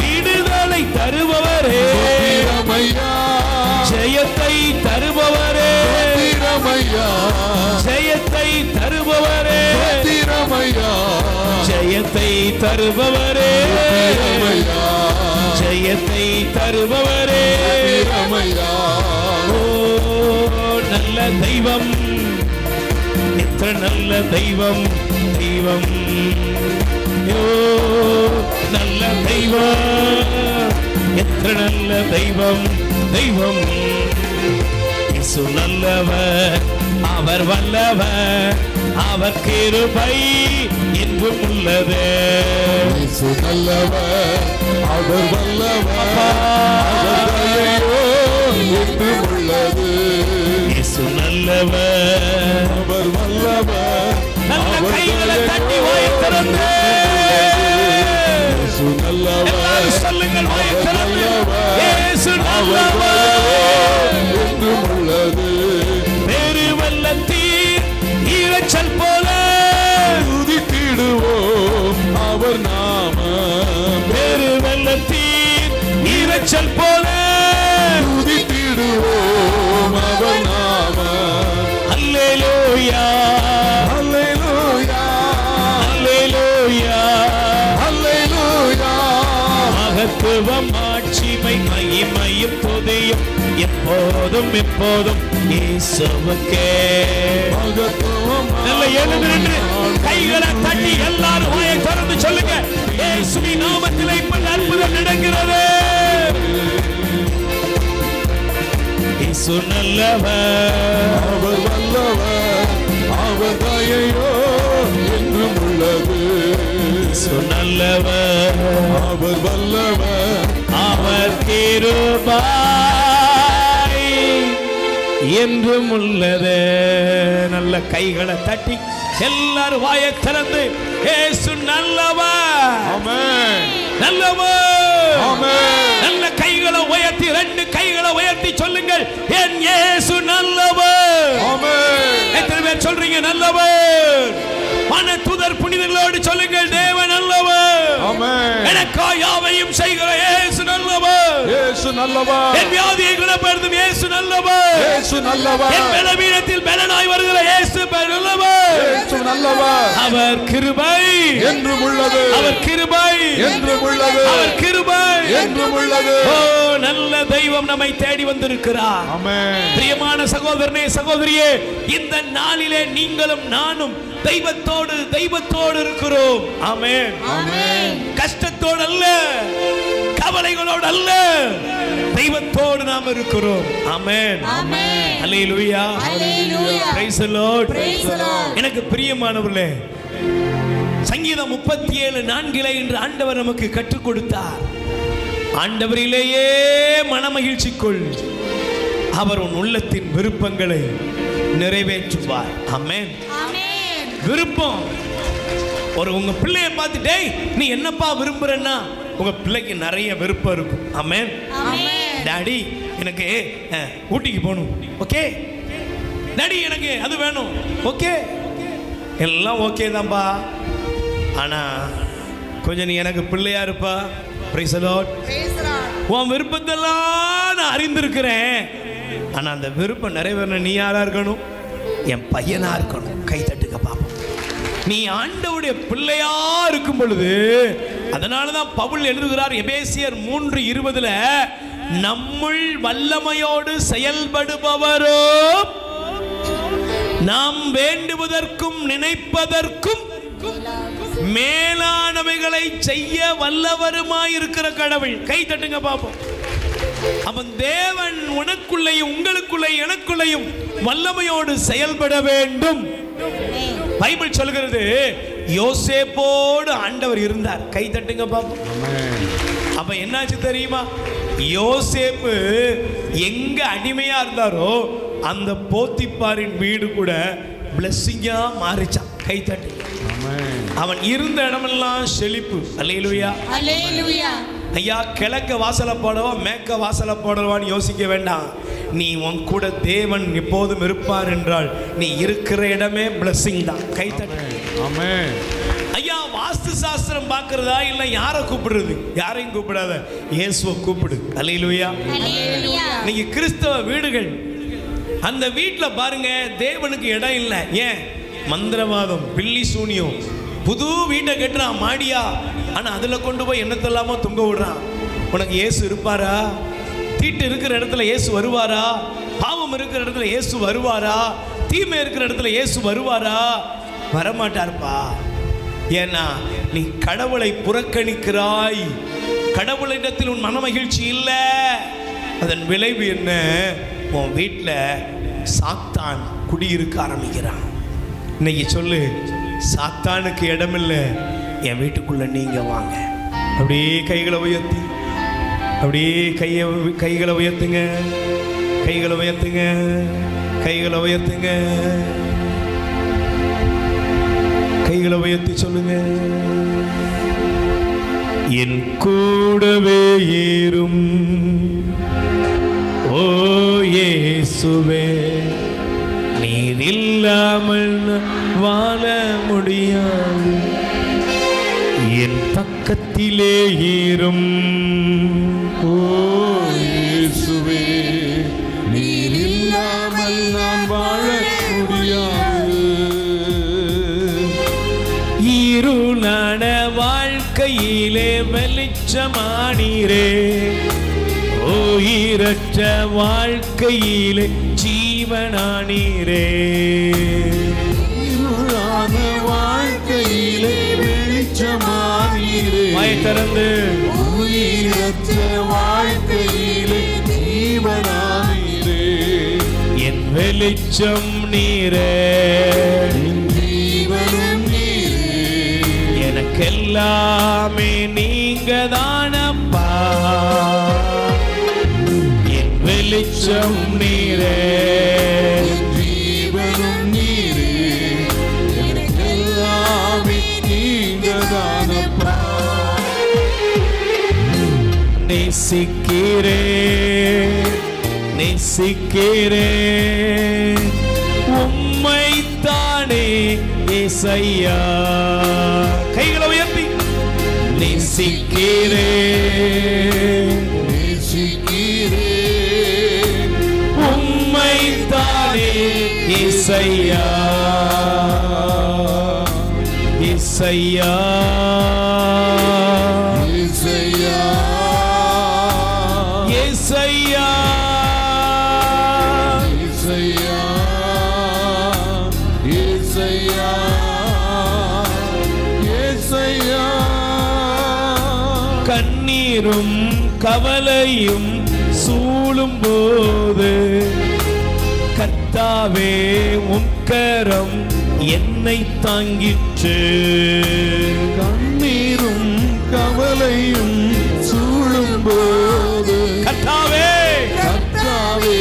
விடுதலை தருபவரே, ஸ்தோத்திரமையா, ஜெயத்தை தருபவரே, ஸ்தோத்திரமையா, ஜெயத்தை தருபவரே, ஸ்தோத்திரமையா, ஜெயத்தை தருபவரே, ஸ்தோத்திரமையா, ஜெயத்தை தருபவரே. ஸ்தோத்திரமையா. ஓ நல்ல தெய்வம், எத்தனை நல்ல தெய்வம், தெய்வம், ஓ நல்ல தெய்வம், எத்தனை நல்ல தெய்வம், தெய்வம். இயேசு நல்லவர், அவர் வல்லவர், அவர் கிருபை என்றும் உள்ளது. இயேசு நல்லவர், அவர் வல்லவர், அவர் தயையோ என்றும் உள்ளது. இயேசு நல்லவர், அவர் வல்லவர், நல்ல அவர் கைகளை தட்டி தயையோ வாயை திறந்து இயேசு நல்லவர், எல்லாரும் சொல்லுங்கள், வாயை திறந்து இயேசு அவர் நல்லவர். என்றும் உள்ளது. பெரு வெள்ளத்தீர் ஈரச்சல் போல துதித்திடுவோம் அவர் நாமம், பெரு வெள்ளத்தீர் ஈரச்சல் போல துதித்திடுவோம் அவர் நாமம். அல்லேலூயா, அல்லேலூயா, அல்லேலூயா. அல்லேலூயா. மகத்துவம், ஆட்சிமை, மகிமையும் துதியும் எப்போதும் எப்போதும் இயேசுவுக்கே. மகத்துவம் நல்ல எழுந்து நின்று கைகளை தட்டி எல்லாரும் வாயை திறந்து சொல்லுங்க, இயேசுவின் நாமத்திலே இப்ப அற்புதம் நடக்கிறது. இயேசு நல்லவர், அவர் வல்லவர், அவர் தயையோ என்றும் உள்ளது. இயேசு நல்லவர், அவர் வல்லவர், அவர் கிருபை என்றும் உள்ளது. நல்ல கைகளை தட்டி எல்லாரும் வாயை திறந்து இயேசு நல்லவர், ஆமென், நல்லவர். ஆமென். நல்ல கைகளை உயர்த்தி, ரெண்டு கைகளை உயர்த்தி சொல்லுங்கள், என் இயேசு நல்லவர். ஆமென். எத்தனை பேர் சொல்றீங்க நல்லவர்? மன தூதர் புனிதர்களோடு சொல்லுங்கள், தேவன் நல்லவர். ஆமென். எனக்காய் யாவையும் செய்கிற இயேசு நல்லவர். இயேசு நல்லவர், என் வியாதியை குணப்படுத்தும் இயேசு நல்லவர். இயேசு நல்லவர், என் பலவீனத்தில் பலனாய் வருகிற இயேசு நல்லவர். இயேசு நல்லவர், அவர் கிருபை என்றும் உள்ளது. அவர் கிருபை என்றும் உள்ளது. அவர் கிருபை என்றும் உள்ளது. ஓ நல்ல தெய்வம் நம்மை தேடி வந்திருக்கிறார். ஆமென். பிரியமான சகோதரனே, சகோதரியே, இந்த நாளிலே நீங்களும் நானும் தெய்வத்தோடு இருக்கிறோம். ஆமென். ஆமென். கஷ்டத்தோடு அல்ல, கவலைகளோடு அல்ல, தெய்வத்தோடு நாம் இருக்கிறோம். ஆமென். ஆமென். அல்லேலூயா. அல்லேலூயா. Praise the Lord. Praise the Lord. எனக்கு பிரியமானவர்களே, சங்கீதம் 37:4 என்று ஆண்டவர் நமக்கு கற்றுக் கொடுத்தார். ஆண்டவரிலேயே மனமகிழ்ச்சிக்குள், அவர் உன் உள்ளத்தின் விருப்பங்களை நிறைவேற்றுவார். ஆமென். ஆமென். விருப்பம், உங்க பிள்ளைய பார்த்து, டேய் நீ என்னப்பா விரும்புறன்னா, உங்க பிள்ளைக்கு நிறைய விருப்பம் இருக்கும். ஆமென். ஆமென். டாடி எனக்கு ஊட்டிக்கு போகணும், ஓகே. டாடி எனக்கு அது வேணும், ஓகே. எல்லாம் ஓகே தான்ப்பா, ஆனா கொஞ்சம் நீ எனக்கு பிள்ளையா இருப்பா. Price the Lord. Praise the Lord. உன் விருப்பத்தெல்லாம் நான் அறிந்திருக்கிறேன், ஆனா அந்த விருப்பம் நிறைவேறணும். நீ யாரா இருக்கணும்? என் பையனா இருக்கணும். கை தட்டுக்க பாப்போம். நீ ஆண்டவருடைய பிள்ளையா இருக்கும் பொழுது, அதனாலதான் பவுல் எழுதுகிறார் எபேசியர் 3:20, நம்முள் வல்லமையோடு செயல்படுபவரோ நாம் வேண்டுவதற்கும் நினைப்பதற்கும் மேலானவைகளை செய்ய வல்லவருமாயிருக்கிற கடவுள். கை தட்டுங்க பாப்போம். அவன் தேவன் உனக்குள்ளேயும் உங்களுக்குள்ளேயும் எனக்குள்ளேயும் வல்லமையோடு செயல்பட வேண்டும். பைபிள் சொல்கிறது, யோசேப்போடு ஆண்டவர் இருந்தார். கை தட்டுங்க பாப்போம். அப்ப என்னாச்சு தெரியுமா? யோசேப்பு எங்க அடிமையா இருந்தாரோ அந்த போத்திப்பாரின் வீடு கூட பிளெஸிங்கா மாறிச்சான். கை தட்டு. அவன் இருந்த இடமெல்லாம் செழிப்பு. அல்லேலூயா, அல்லேலூயா. ஐயா, கிழக்க வாசலை போடவா மேற்க வாசலை போடவான்னு யோசிக்க வேண்டாம். நீ உன் கூட தேவன் எப்போதும் இருப்பார் என்றால் நீ இருக்கிற இடமே பிளெஸிங் தான். கை தட்டு. ஆமென். ஐயா, வாஸ்து சாஸ்திரம் பார்க்கறதா இல்ல யாரை கூப்பிடுறது? யாரையும் கூப்பிடாத, இயேசுவை கூப்பிடு. அல்லேலூயா, அல்லேலூயா. நீங்க கிறிஸ்தவ வீடுகள், அந்த வீட்டில் பாருங்க தேவனுக்கு இடம் இல்லை. ஏன்? மந்திரவாதம், பில்லி சூனியம். புது வீட்டை கட்டுறான் மாடியா, ஆனா அதுல கொண்டு போய் என்னத்தெல்லாமோ தொங்க விடுறான். உனக்கு இயேசு இருப்பாரா? தீட்டு இருக்கிற இடத்துல இயேசு வருவாரா? பாவம் இருக்கிற இடத்துல இயேசு வருவாரா? தீமை இருக்கிற இடத்துல இயேசு வருவாரா? வரமாட்டார்ப்பா. ஏன்னா நீ கடவுளை புறக்கணிக்கிறாய். கடவுளிடத்தில் உன் மன மகிழ்ச்சி இல்லை. அதன் விளைவு என்ன? உன் வீட்டில் சாத்தான் குடியிருக்க ஆரம்பிக்கிறான். இன்னைக்கு சொல்லு, சாத்தானுக்கு இடமில்லை, என் வீட்டுக்குள்ள நீங்க வாங்க. அப்படியே கைகளை உயர்த்தி, அப்படியே கைகளை உயர்த்துங்க, கைகளை உயர்த்துங்க, கைகளை உயர்த்துங்க, கைகளை உயர்த்தி சொல்லுங்க. என் கூடவே ஏறும் ஓ இயேசுவே, நீர் இல்லாமல் வாழ முடியாது. என் பக்கத்திலே ஏறும் ஓ இயேசுவே, நீர் இல்லாமல் நான் வாழ முடியாது. இருளான வாழ்க்கையிலே வெளிச்சமானீரே, உயிரற்ற வாழ்க்கையிலே ஜீவனானீரே. இருளான வாழ்க்கையிலே வெளிச்சமானீரே, வாய் திறந்து. உயிரற்ற வாழ்க்கையிலே ஜீவனானீரே. என் வெளிச்சம் நீரே, என் ஜீவனும் நீரே. எனக்கெல்லாமே நீங்க தானப்பா. என் வெளிச்சம் நீரே, என் ஜீவனும் நீரே. எனக்கெல்லாமே நீங்கதானப்பா. நேசிக்கிறே நேசிக்கிறே உம்மைத்தானே ஏசையா. கைகளை உயர்த்தி. நேசிக்கிறே நேசிக்கிறே உம்மைத்தானே ஏசையா. ஏசையா, இசையா ஏசையா, இசையா இசையா இசையா. கண்ணீரும் கவலையும் சூழும் போது கர்த்தாவே உம் கரம் என்னை தாங்கிற்று. கண்ணீரும் கவலையும் சூழும்போது கர்த்தாவே கர்த்தாவே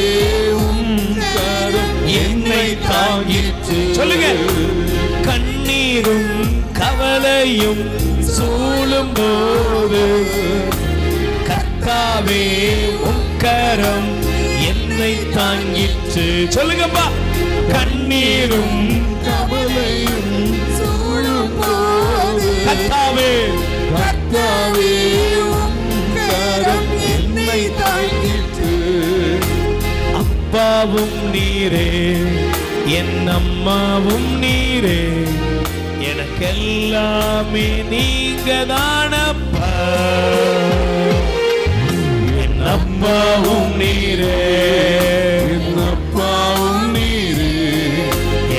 உம் கரம் என்னை தாங்கிற்று. சொல்லுங்க. கண்ணீரும் கவலையும் சூழும் போது கர்த்தாவே உம் கரம் என்னை தாங்கிற்று. சொல்லுங்கப்பா. கண்ணீரும் கவலையும் சூழும்போது கர்த்தாவே கர்த்தாவே உம் கரம் என்னை தாங்கிற்று. அப்பாவும் நீரே, என் அம்மாவும் நீரே, எனக்கெல்லாமே நீங்க தானப்பா. என் அப்பாவும் நீரே, என் அப்பாவும் நீரே,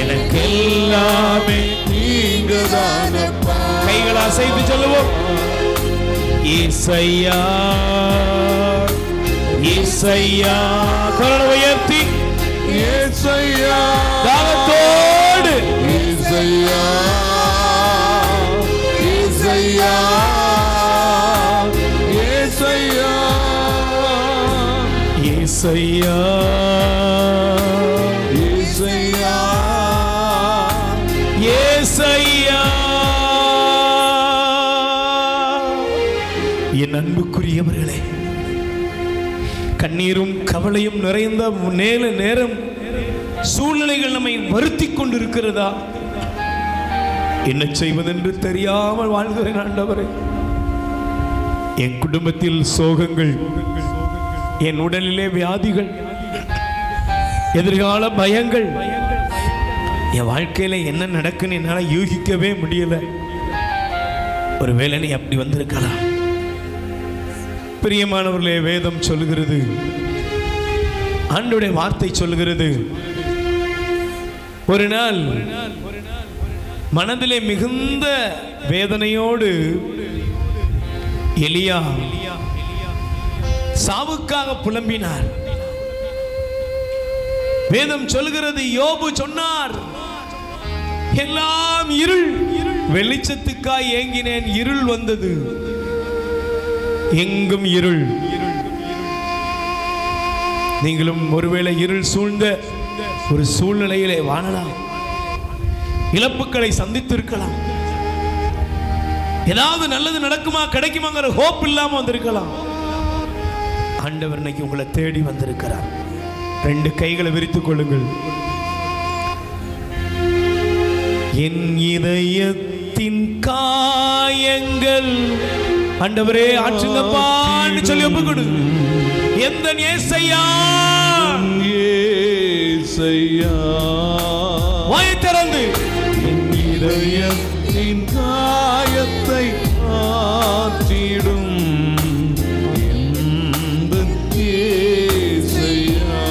எனக்கெல்லாமே நீங்கதானப்பா. கைகளை அசைத்து சொல்லுவோம். ஏசையா ஏசையா. குரல் உயர்த்தி. ஏசையா தாகத்தோடு ஏசையா ஏசையா ஏசையா ஏசையா என் அன்புக்குரியவர்களே, கண்ணீரும் கவலையும் நிறைந்த நேரம் சூழ்நிலைகள் நம்மை வருத்திக் கொண்டிருக்கிறதா? என்ன செய்வதென்று தெரியாமல் வாழ்கிறேன் ஆண்டவரே. என் குடும்பத்தில் சோகங்கள், என் உடலிலே வியாதிகள், எதிர்கால பயங்கள், என் வாழ்க்கையில என்ன நடக்குன்னு என்னால யூகிக்கவே முடியல. ஒருவேளை நீ அப்படி வந்திருக்கலாம். பிரியமானவர்களே, வேதம் சொல்லுகிறது, ஆண்டவருடைய வார்த்தை சொல்லுகிறது, ஒரு நாள் மனதிலே மிகுந்த வேதனையோடு எலியா சாவுக்காக புலம்பினார். வேதம் சொல்கிறது, யோபு சொன்னார், எல்லாம் இருள், வெளிச்சத்துக்காய் ஏங்கினேன், இருள் வந்தது, எங்கும் இருள். நீங்களும் ஒருவேளை இருள் சூழ்ந்த ஒரு சூழ்நிலையிலே வாழலாம். இழப்புகளை சந்தித்து இருக்கலாம். ஏதாவது நல்லது நடக்குமா கிடைக்குமாங்கிற ஹோப் இல்லாம வந்திருக்கலாம். ஆண்டவர் இன்னைக்கு உங்களை தேடி வந்திருக்கிறார். 2 கைகளை விரித்துக் கொள்ளுங்கள். என் இதயத்தின் காயங்கள் ஆண்டவரே ஆற்றுங்கப்பான்னு சொல்லி ஒப்புக்கொடு. எந்த ஏசையா ஏசையா வாயை திறந்து என் இதயத்தின் காயத்தை ஆற்றிடும் எந்த ஏசையா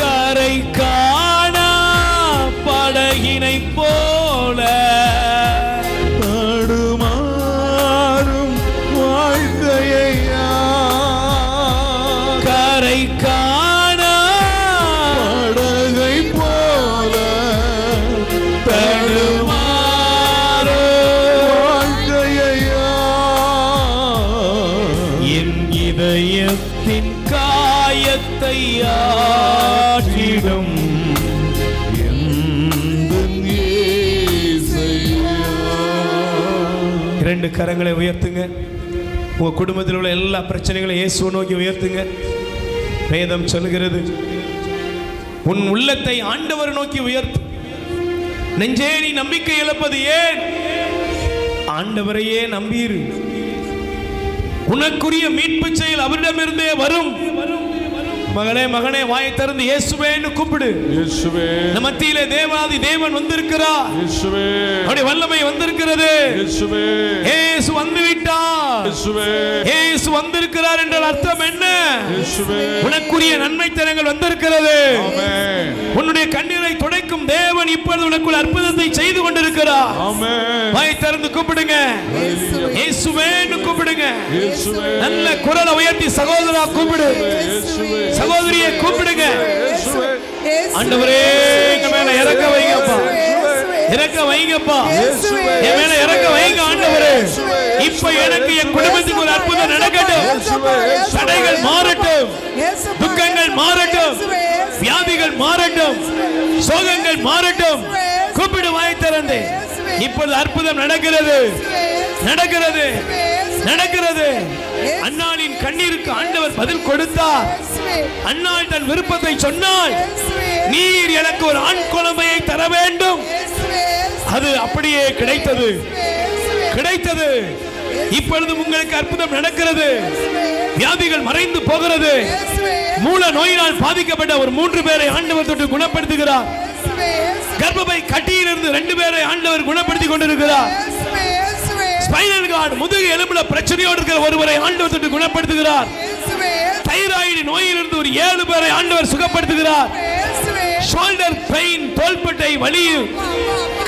கரை காணா படகினை போல தடுமாறும் வாழ்க்கையா கரை காணா படகை போல தடுமாறு வாழ்க்கையா என் இதயத்தின் காயத்தை ஆற்றிடும் எந்த ஏசையா 2 கரங்களை உயர்த்துங்க. உங்க குடும்பத்தில் உள்ள எல்லா பிரச்சனைகளையும் இயேசுவை நோக்கி உயர்த்துங்க. வேதம் சொல்கிறது, உன் உள்ளத்தை ஆண்டவர் நோக்கி உயர்த்து. நெஞ்சே நீ நம்பிக்கை இழப்பது ஏன்? ஆண்டவரையே நம்பீரு. உனக்குரிய மீட்பு செயல் அவரிடமிருந்தே வரும். மகளே மகனே, வாயை திறந்து இயேசுவேன்னு கூப்பிடு. இயேசுவே நம் மத்தியிலே தேவாதி தேவன் வந்திருக்கிறார். இயேசுவே அவருடைய வல்லமை வந்திருக்கிறது. இயேசுவே இயேசு வந்து விட்டார். இயேசுவே இயேசு வந்திருக்கிறார் என்றால் அர்த்தம் என்ன? இயேசுவே உனக்குரிய நன்மை தரங்கள் வந்திருக்கிறது. ஆமென் உன்னுடைய கண்ணீரை துடைக்கும் தேவன் இப்பொழுது உனக்குள்ள அற்புதத்தை செய்து கொண்டிருக்கிறார். ஆமென் வாயை திறந்து கூப்பிடுங்க. இயேசுவேன்னு கூப்பிடுங்க. இயேசுவே நல்ல குரலை உயர்த்தி சகோதரா கூப்பிடு. இயேசுவே சகோதரியை கூப்பிடுங்க. இயேசுவே ஆண்டவரே எங்க மேல இறக்க வைங்கப்பா, இறக்க வைங்கப்பா, என் மேல இறக்க வைங்க ஆண்டவரே. இப்ப எனக்கு என் குடும்பத்துக்கு ஒரு அற்புதம் நடக்கட்டும். தடைகள் மாறட்டும், துக்கங்கள் மாறட்டும், வியாதிகள் மாறட்டும், சோகங்கள் மாறட்டும். கூப்பிடு வாய் திறந்து. இப்பொழுது அற்புதம் நடக்கிறது, நடக்கிறது, நடக்கிறது. அன்னாளின் கண்ணீருக்கு ஆண்டவர் பதில் கொடுத்தார். அன்னாள் தன் விருப்பத்தை சொன்னாள், நீர் எனக்கு ஒரு ஆண் குழந்தையை தர வேண்டும். அது அப்படியே கிடைத்தது, கிடைத்தது. இப்பொழுது உங்களுக்கு அற்புதம் நடக்கிறது. வியாதிகள் மறைந்து போகிறது. மூல நோயினால் பாதிக்கப்பட்ட ஒரு 3 பேரை ஆண்டவர் தொட்டு குணப்படுத்துகிறார். கர்ப்பப்பை கட்டியிலிருந்து 2 பேரை ஆண்டவர் குணப்படுத்தி கொண்டிருக்கிறார். ஸ்பைனல் கார்டு முதுகு எலும்புல பிரச்சனையோடு இருக்கிற ஒருவரை ஆண்டவர் தொட்டு குணப்படுத்துகிறார். தைராய்டு நோயிலிருந்து ஒரு 7 பேரை ஆண்டவர் சுகப்படுத்துகிறார். ஷோல்டர் பெயின், தோள்பட்டை வலி,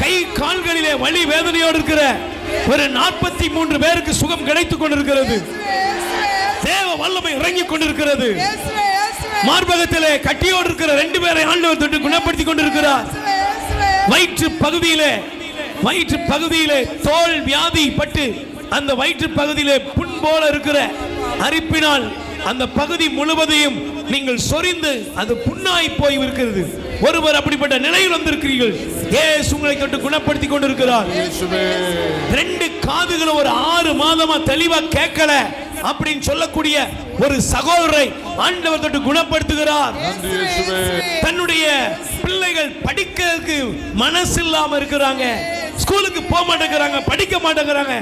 கை கால்களிலே வலி வேதனையோடு இருக்கிற ஒரு 43 பேருக்கு சுகம் கிடைத்துக் கொண்டிருக்கிறது. தேவ வல்லமை இறங்கிக் கொண்டிருக்கிறது. மார்பகத்திலே கட்டியோடு இருக்கிற 2 பேரை ஆண்டவர் தொட்டு குணப்படுத்தி கொண்டிருக்கிறார். வயிற்று பகுதியிலே தோல் வியாதி பட்டு அந்த வயிற்று பகுதியிலே புண் போல இருக்கிற அரிப்பினால் அந்த பகுதி முழுவதையும் நீங்கள் சொரிந்து அது புண்ணாய் போய் இருக்கிறது. ஒருவர் அப்படிப்பட்ட நிலையில் வந்திருக்கிறீர்கள். இயேசு உங்களை தொட்டு குணப்படுத்தி கொண்டிருக்கிறார். 2 காதுகளை ஒரு 6 மாதமா தெளிவா கேட்கல அப்படின்னு சொல்லக்கூடிய ஒரு சகோதரரை ஆண்டவர் தொட்டு குணப்படுத்துகிறார். தன்னுடைய பிள்ளைகள் படிக்கிறதுக்கு மனசு இல்லாம இருக்கிறாங்க, ஸ்கூலுக்கு போக மாட்டேங்கிறாங்க, படிக்க மாட்டேங்கிறாங்க.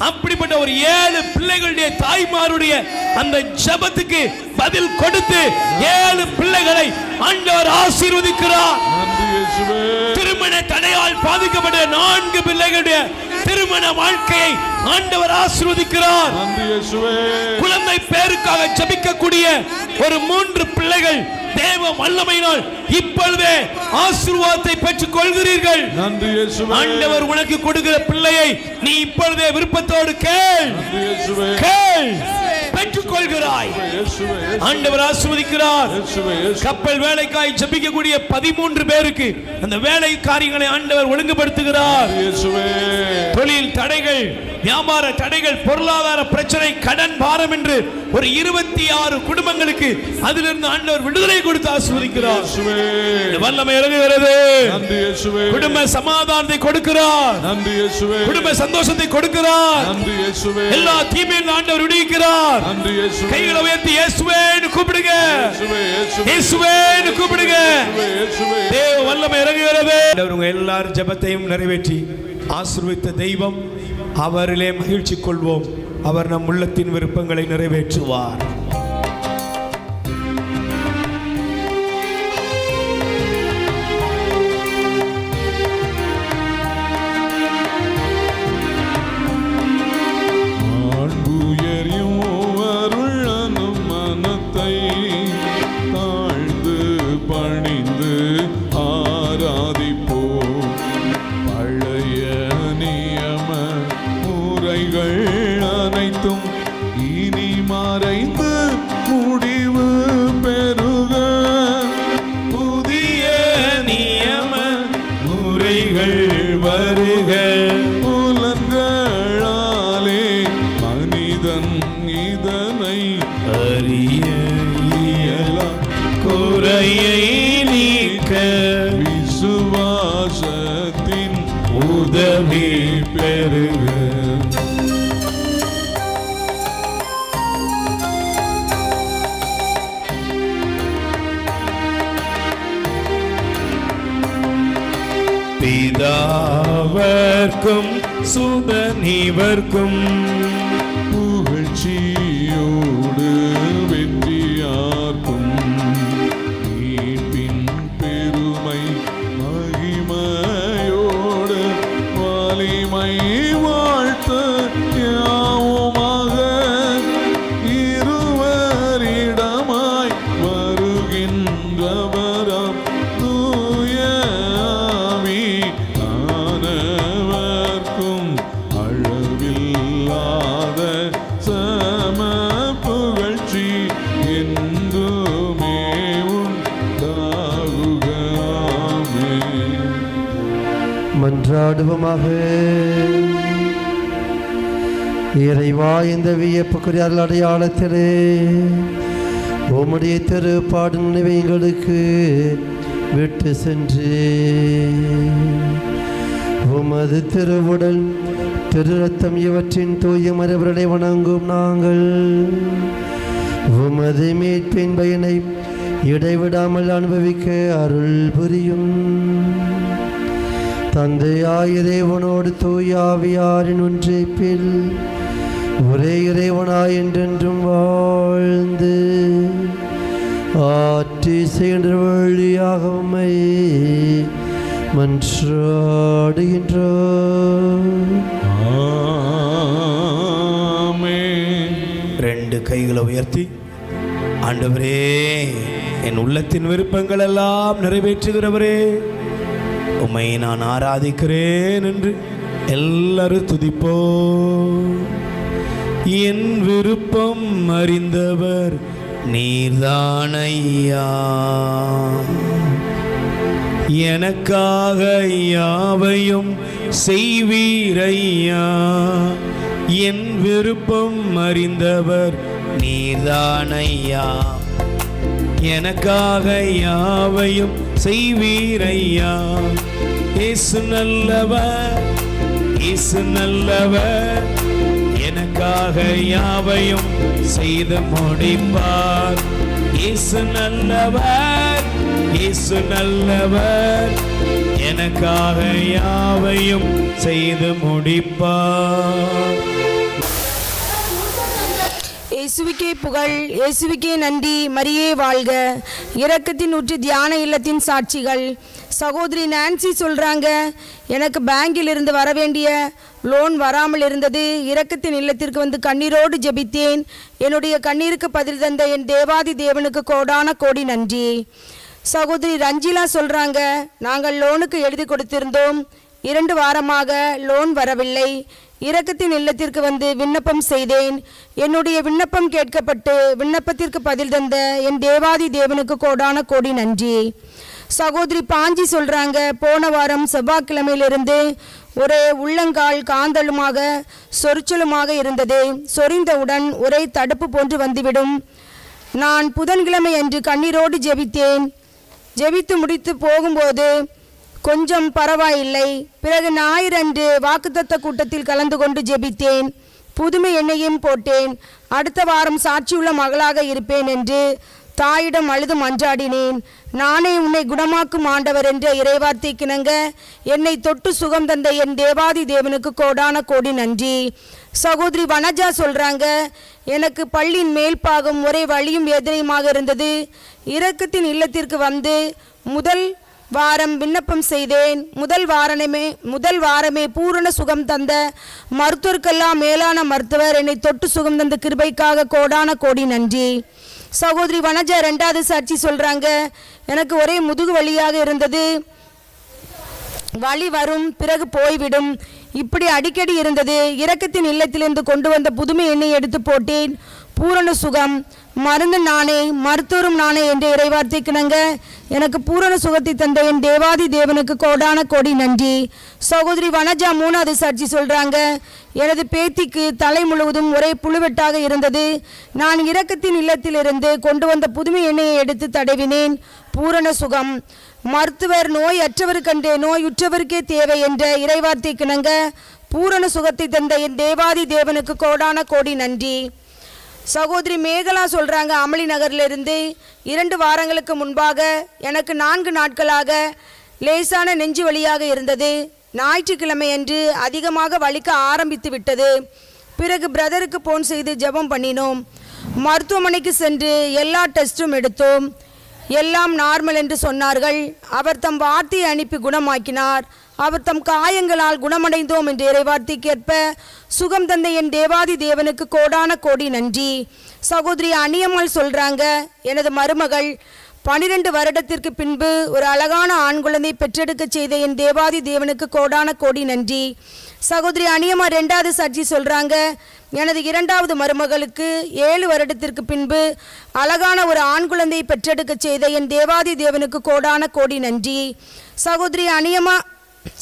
அப்படிப்பட்ட ஒரு 7 பிள்ளைகளுடைய தாய்மாருடைய அந்த ஜெபத்துக்கு பதில் கொடுத்து 7 பிள்ளைகளை ஆண்டவர் ஆசீர்வதிக்கிறார். திருமண தடையால் பாதிக்கப்பட்ட 4 பிள்ளைகளுடைய திருமண வாழ்க்கையை ஆண்டவர் ஆசீர்வதிக்கிறார். குழந்தை பேருக்காக ஜெபிக்கக்கூடிய ஒரு 3 பிள்ளைகள் தேவ வல்லமையினால் இப்பொழுதே ஆசீர்வாதத்தை பெற்றுக் கொள்கிறீர்கள். ஆண்டவர் உனக்கு கொடுக்கிற பிள்ளையை நீ இப்பொழுதே விருப்பத்தோடு கேள், பெற்றுக் கொள்கிறாய். ஆண்டவர் ஆசீர்வதிக்கிறார். கப்பல் வேலைக்காய் ஜெபிக்கக்கூடிய 13 பேருக்கு அந்த வேலை காரியங்களை ஆண்டவர் ஒழுங்குபடுத்துகிறார். தொழில் தடைகள், வியாபார தடைகள், பொருளாதார பிரச்சனை, கடன் பாரம் என்று ஒரு 26 குடும்பங்களுக்கு அதிலிருந்து ஆண்டவர் விடுதலை கொடுத்து ஆசீர்வதிக்கிறார். வல்லமை இறங்குகிறது. குடும்ப சமாதானத்தை கொடுக்கிறார். குடும்ப சந்தோஷத்தை கொடுக்கிறார். எல்லா தீமையிலும் ஆண்டவர் விடுவிக்கிறார். கைகளை உயர்த்தி இயேசுவேன்னு கூப்பிடுங்க, இயேசுவேன்னு கூப்பிடுங்க. தேவ வல்லமை இறங்குகிறது. உங்க எல்லாரும் ஜெபத்தையும் நிறைவேற்றி ஆசீர்வதித்த தெய்வம், அவரிலே மகிழ்ச்சி கொள்வோம். அவர் நம் உள்ளத்தின் விருப்பங்களை நிறைவேற்றுவார். பிதாவர்க்கும் சுதனிவர்க்கும் புகழ்ச்சியோடு வெற்றியார்க்கும் மீட்பின் பெருமை மகிமையோடு வலிமை வாழ்த்து யாவுமாக இருவரிடமாய் வருகின்றவராம் மன்றாடுவோமாக. இறைவா, இந்த வியப்புக்குரிய அடையாளத்திலே உம்முடைய திருப்பாடு நினைவை எங்களுக்கு விட்டு சென்று உமது திருவுடல் திரு ரத்தம் இவற்றின் தூய மரபுகளை வணங்கும் நாங்கள் உமது மீட்பின் பயனை இடைவிடாமல் அனுபவிக்க அருள் புரியும். தந்தையாய் இறைவனோடு தூய ஆவியாரின் ஒன்றிப்பில் ஒரே இறைவனாய் என்றென்றும் வாழ்ந்து ஆற்றி சென்ற வழியாக உம்மை மன்றாடுகின்றோம். ஆமென். 2 கைகளை உயர்த்தி, ஆண்டவரே, என் உள்ளத்தின் விருப்பங்கள் எல்லாம் நிறைவேற்றுகிறவரே, உம்மை நான் ஆராதிக்கிறேன் என்று எல்லாரும் துதிப்போம். என் விருப்பம் அறிந்தவர் நீர்தானையா, எனக்காக யாவையும் செய்வீரையா. என் விருப்பம் அறிந்தவர் நீர்தானையா, எனக்காக யாவையும் செய்வீரையா. இயேசு நல்லவர், இயேசு நல்லவர், எனக்காக யாவையும் செய்து முடிப்பார். இயேசு நல்லவர், இயேசு நல்லவர், எனக்காக யாவையும் செய்து முடிப்பார். இயேசுவுக்கே புகழ், இயேசுவுக்கே நன்றி, மரியே வாழ்க. இரக்கத்தின் ஊற்று தியான இல்லத்தின் சாட்சிகள். சகோதரி நான்சி சொல்கிறாங்க, எனக்கு பேங்கில் இருந்து வர வேண்டிய லோன் வராமல் இருந்தது. இரக்கத்தின் இல்லத்திற்கு வந்து கண்ணீரோடு ஜெபித்தேன். என்னுடைய கண்ணீருக்கு பதில் தந்த என் தேவாதி தேவனுக்கு கோடான கோடி நன்றி. சகோதரி ரஞ்சிலா சொல்கிறாங்க, நாங்கள் லோனுக்கு எழுதி கொடுத்திருந்தோம். 2 வாரமாக லோன் வரவில்லை. இரக்கத்தின் இல்லத்திற்கு வந்து விண்ணப்பம் செய்தேன். என்னுடைய விண்ணப்பம் கேட்கப்பட்டு விண்ணப்பத்திற்கு பதில் தந்த என் தேவாதி தேவனுக்கு கோடான கோடி நன்றி. சகோதரி பாஞ்சி சொல்கிறாங்க, போன வாரம் செவ்வாய்க்கிழமையிலிருந்து ஒரே உள்ளங்கால் காந்தலுமாக சொரிச்சலுமாக இருந்தது. சொரிந்தவுடன் ஒரே தடுப்பு போன்று வந்துவிடும். நான் புதன்கிழமை அன்று கண்ணீரோடு ஜெபித்தேன். ஜெபித்து முடித்து போகும்போது கொஞ்சம் பரவாயில்லை. பிறகு ஞாயிறன்று வாக்குத்தத்த கூட்டத்தில் கலந்து கொண்டு ஜெபித்தேன். புதுமை எண்ணெயும் போட்டேன். அடுத்த வாரம் சாட்சியுள்ள மகளாக இருப்பேன் என்று தாயிடம் அழுது மன்றாடினேன். நானே உன்னை குணமாக்கும் ஆண்டவர் என்ற இறைவார்த்தைக்கிணங்க என்னை தொட்டு சுகம் தந்த என் தேவாதி தேவனுக்கு கோடான கோடி நன்றி. சகோதரி வனஜா சொல்கிறாங்க, எனக்கு பள்ளியின் மேல்பாகம் ஒரே வழியும் வேதனையுமாக இருந்தது. இரக்கத்தின் இல்லத்திற்கு வந்து முதல் வாரம் விண்ணப்பம் செய்தேன். முதல் வாரமே பூரண சுகம் தந்த மருத்துவருக்கெல்லாம் மேலான மருத்துவர் என்னை தொட்டு சுகம் தந்த கிருபைக்காக கோடான கோடி நன்றி. சகோதரி வனஜா 2வது சாட்சி சொல்கிறாங்க, எனக்கு ஒரே முதுகு வலியாக இருந்தது. வலி வரும், பிறகு போய்விடும், இப்படி அடிக்கடி இருந்தது. இரக்கத்தின் இல்லத்திலிருந்து கொண்டு வந்த புதுமை எண்ணெய் எடுத்து போட்டேன். பூரண சுகம். மருந்து நானே, மருத்துவரும் நானே என்ற இறைவார்த்தைக்கிணங்க எனக்கு பூரண சுகத்தை தந்த என் தேவாதி தேவனுக்கு கோடான கோடி நன்றி. சகோதரி வனஜா 3வது சாட்சி சொல்கிறாங்க, எனது பேத்திக்கு தலை முழுவதும் ஒரே புழுவெட்டாக இருந்தது. நான் இரக்கத்தின் இல்லத்திலிருந்து கொண்டு வந்த புதுமை எண்ணெயை எடுத்து தடவினேன். பூரண சுகம். மருத்துவர் நோய் அற்றவருக்கன்றே நோயுற்றவருக்கே தேவை என்ற இறைவார்த்தைக்கிணங்க பூரண சுகத்தை தந்த என் தேவாதி தேவனுக்கு கோடான கோடி நன்றி. சகோதரி மேகலா சொல்கிறாங்க, அமளி நகரிலிருந்து 2 வாரங்களுக்கு முன்பாக எனக்கு 4 நாட்களாக லேசான நெஞ்சு வலியாக இருந்தது. ஞாயிற்றுக்கிழமை அன்று அதிகமாக வலிக்க ஆரம்பித்து விட்டது. பிறகு பிரதருக்கு ஃபோன் செய்து ஜெபம் பண்ணினோம். மருத்துவமனைக்கு சென்று எல்லா டெஸ்ட்டும் எடுத்தோம். எல்லாம் நார்மல் என்று சொன்னார்கள். அவர் தம் வார்த்தையை அனுப்பி குணமாக்கினார். அவர் தம் காயங்களால் குணமடைந்தோம் என்ற இறைவார்த்தைக்கேற்ப சுகம் தந்த என் தேவாதி தேவனுக்கு கோடான கோடி நன்றி. சகோதரி அணியம்மாள் சொல்கிறாங்க, எனது மருமகள் 12 வருடத்திற்கு பின்பு ஒரு அழகான ஆண் குழந்தை பெற்றெடுக்க செய்த என் தேவாதி தேவனுக்கு கோடான கோடி நன்றி. சகோதரி அணியம்மா 2வது சாட்சி சொல்கிறாங்க, எனது 2வது மருமகளுக்கு 7 வருடத்திற்கு பின்பு அழகான ஒரு ஆண் குழந்தையை பெற்றெடுக்க செய்த என் தேவாதி தேவனுக்கு கோடான கோடி நன்றி.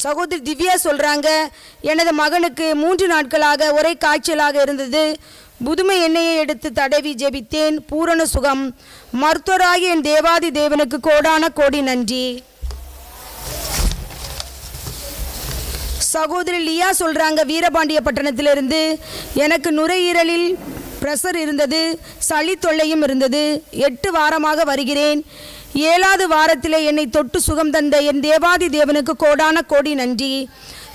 சகோதரி திவ்யா சொல்கிறாங்க, எனது மகனுக்கு 3 நாட்களாக ஒரே காய்ச்சலாக இருந்தது. புதுமை எண்ணெயை எடுத்து தடவி ஜெபித்தேன். பூரண சுகம். மருத்துவராகிய என் தேவாதி தேவனுக்கு கோடான கோடி நன்றி. சகோதரி லியா சொல்கிறாங்க, வீரபாண்டிய பட்டணத்திலிருந்து எனக்கு நுரையீரலில் பிரஷர் இருந்தது, சளி தொல்லையும் இருந்தது. 8 வாரமாக வருகிறேன். 7வது வாரத்தில் என்னை தொட்டு சுகம் தந்த என் தேவாதி தேவனுக்கு கோடான கோடி நன்றி.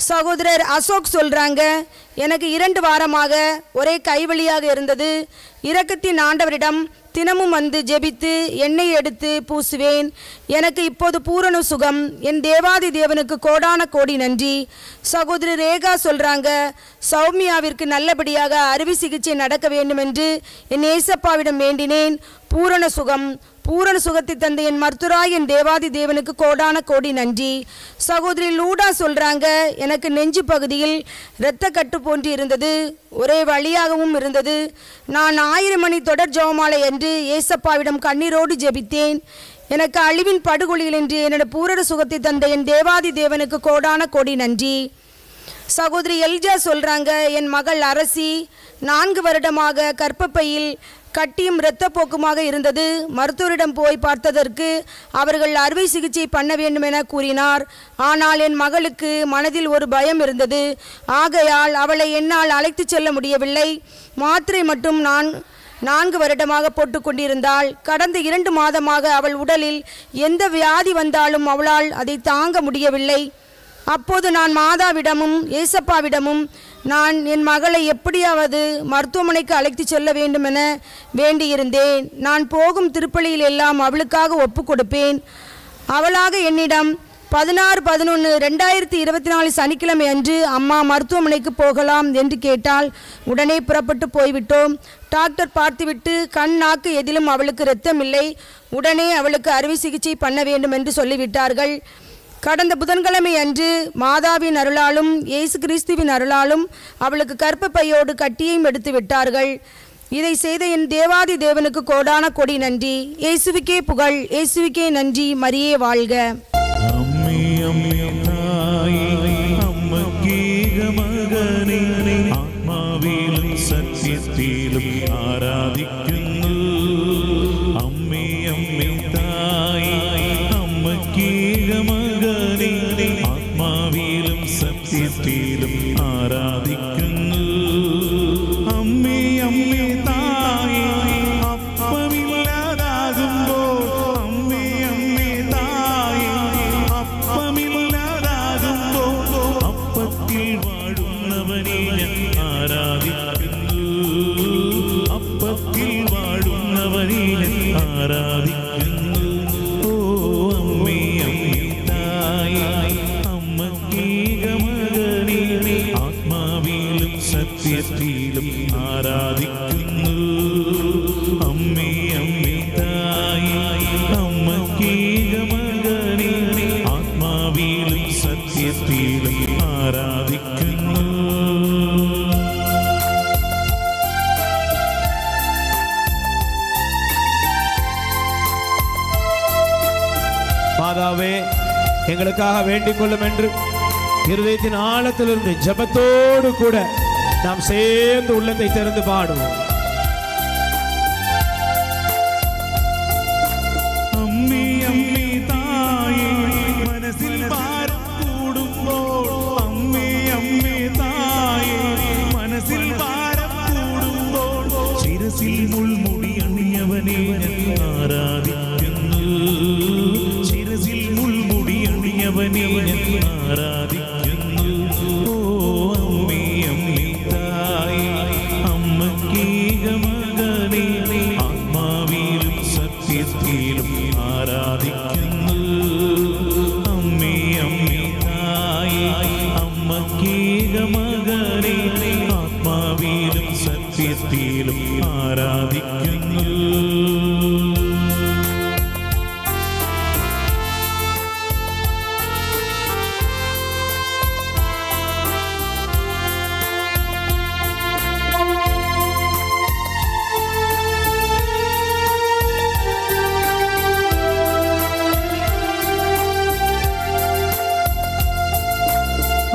சகோதரர் அசோக் சொல்கிறாங்க, எனக்கு 2 வாரமாக ஒரே கைவலியாக இருந்தது. இரக்கத்தின் ஆண்டவரிடம் தினமும் வந்து ஜெபித்து எண்ணெய் எடுத்து பூசுவேன். எனக்கு இப்போது பூரண சுகம். என் தேவாதி தேவனுக்கு கோடான கோடி நன்றி. சகோதரி ரேகா சொல்கிறாங்க, சௌமியாவிற்கு நல்லபடியாக அறுவை சிகிச்சை நடக்க வேண்டும் என்று என் ஏசப்பாவிடம் வேண்டினேன். பூரண சுகம். பூரண சுகத்தை தந்த என் மருத்துவராய் என் தேவாதி தேவனுக்கு கோடான கோடி நன்றி. சகோதரி லூடா சொல்கிறாங்க, எனக்கு நெஞ்சு பகுதியில் இரத்த கட்டு போன்று இருந்தது, ஒரே வழியாகவும் இருந்தது. நான் 1000 மணி தொடர் ஜெபமாலை என்று ஏசப்பாவிடம் கண்ணீரோடு ஜெபித்தேன். எனக்கு அழிவின் படுகொலியில் என்று என்னோட பூரண சுகத்தை தந்த என் தேவாதி தேவனுக்கு கோடான கோடி நன்றி. சகோதரி எல்ஜா சொல்கிறாங்க, என் மகள் அரசி 4 வருடமாக கர்ப்பப்பையில் கட்டியும் இரத்தப்போக்குமாக இருந்தது. மருத்துவரிடம் போய் பார்த்ததற்கு அவர்கள் அறுவை சிகிச்சை பண்ண வேண்டும் என கூறினார். ஆனால் என் மகளுக்கு மனதில் ஒரு பயம் இருந்தது. ஆகையால் அவளை என்னால் அழைத்து செல்ல முடியவில்லை. மாத்திரை மட்டும் 4 வருடமாக போட்டுக்கொண்டிருந்தாள். கடந்த 2 மாதமாக அவள் உடலில் எந்த வியாதி வந்தாலும் அவளால் அதை தாங்க முடியவில்லை. அப்போது நான் மாதாவிடமும் ஏசப்பாவிடமும் நான் என் மகளை எப்படியாவது மருத்துவமனைக்கு அழைத்து செல்ல வேண்டும் என வேண்டியிருந்தேன். நான் போகும் திருப்பலியில் எல்லாம் அவளுக்காக ஒப்பு கொடுப்பேன். அவளாக என்னிடம் 16/11/2024 சனிக்கிழமை அன்று அம்மா மருத்துவமனைக்கு போகலாம் என்று கேட்டால் உடனே புறப்பட்டு போய்விட்டோம். டாக்டர் பார்த்துவிட்டு கண் நாக்கு எதிலும் அவளுக்கு இரத்தம் இல்லை, உடனே அவளுக்கு அறுவை சிகிச்சை பண்ண வேண்டும் என்று சொல்லிவிட்டார்கள். கடந்த புதன்கிழமை அன்று மாதாவின் அருளாலும் இயேசு கிறிஸ்துவின் அருளாலும் அவளுக்கு கர்ப்பப்பையோடு கட்டியையும் எடுத்து விட்டார்கள். இதை செய்த என் தேவாதி தேவனுக்கு கோடான கோடி நன்றி. இயேசுவுக்கே புகழ், இயேசுவுக்கே நன்றி. மரியே வாழ்க. ആത്മാവിലും സത്യത്തിലും ആരാധിക്കുന്നു. അമ്മേ അമ്മേ തായി അമ്മക്കീക മകനെ ആത്മാവിലും സത്യത്തിലും ആരാധിക്കുന്നു. അമ്മേ അമ്മേ തായി അപ്പമില്ലാതാകുമ്പോൾ അമ്മേ അമ്മേ തായി അപ്പമില്ലാതാകുമ്പോൾ അപ്പത്തിൽ വാഴുന്നവനെ ആരാധിക്കുന്നു. അപ്പത്തിൽ വാഴുന്നവനെ ആരാധിക്കുന്നു. ഓ അമ്മേ അമ്മേ തായി അമ്മക്കീക മകനെ ആത്മാവിലും സത്യത്തിലും ആരാധിക്കുന്നു. അമ്മേ അമ്മേ തായി അമ്മക്കീക മകനെ ആത്മാവിലും സത്യത്തിലും ആരാധിക്കുന്നു. மாதாவே, எங்களுக்காக வேண்டிக் கொள்ளும் என்று இருதயத்தின் ஆழத்திலிருந்து ஜெபத்தோடு கூட நாம் சேர்ந்து உள்ளத்தை திறந்து பாடுவோம். അമ്മേ അമ്മേ തായേ മനസ്സിൽ ഭാരം കൂടുമ്പോൾ അമ്മേ അമ്മേ തായേ മനസ്സിൽ ഭാരം കൂടുമ്പോൾ ശിരസിൽ മുൾമുടി അണിഞ്ഞവനെ ആരാധിക്കുന്നു. ശിരസിൽ മുൾമുടി അണിഞ്ഞവനെ ആരാധിക്കുന്നു. ഓ അമ്മേ അമ്മേ തായേ അമ്മക്കീക മകനെ ആത്മാവിലും സത്യത്തിലും ആരാധിക്കുന്നു. അമ്മേ അമ്മേ തായി അമ്മക്കീക മകനെ ആത്മാവിലും സത്യത്തിലും ആരാധിക്കുന്നു.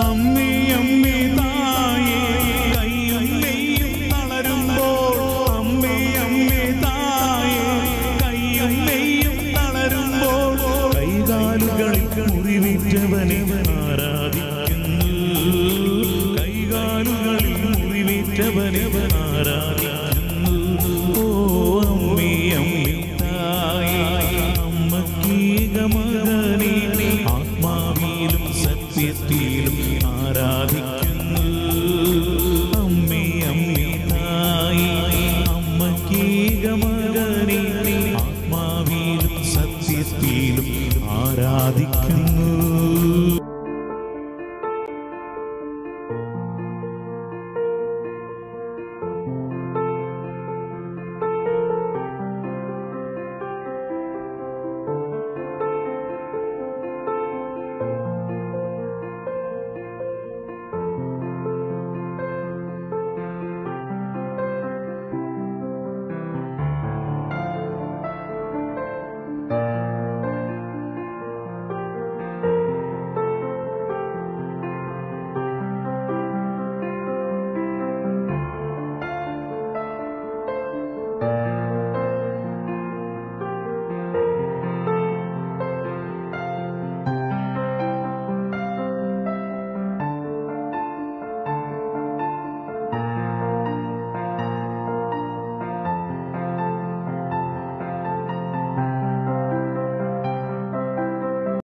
അമ്മേ അമ്മേ തായേ കൈയും നെയ്യും തളരുമ്പോൾ അമ്മേ അമ്മേ തായേ കൈയും നെയ്യും തളരുമ്പോൾ കൈകാലുകളിൽ മുറിവേറ്റവനെ ആരാധിക്കുന്നു. കൈകാലുകളിൽ മുറിവേറ്റവനെ ആരാധിക്കുന്നു. ഓ അമ്മേ അമ്മേ തായേ അമ്മക്കീക മകനെ ആത്മാവിലും സത്യത്തിലും ആരാധിക്കുന്നു.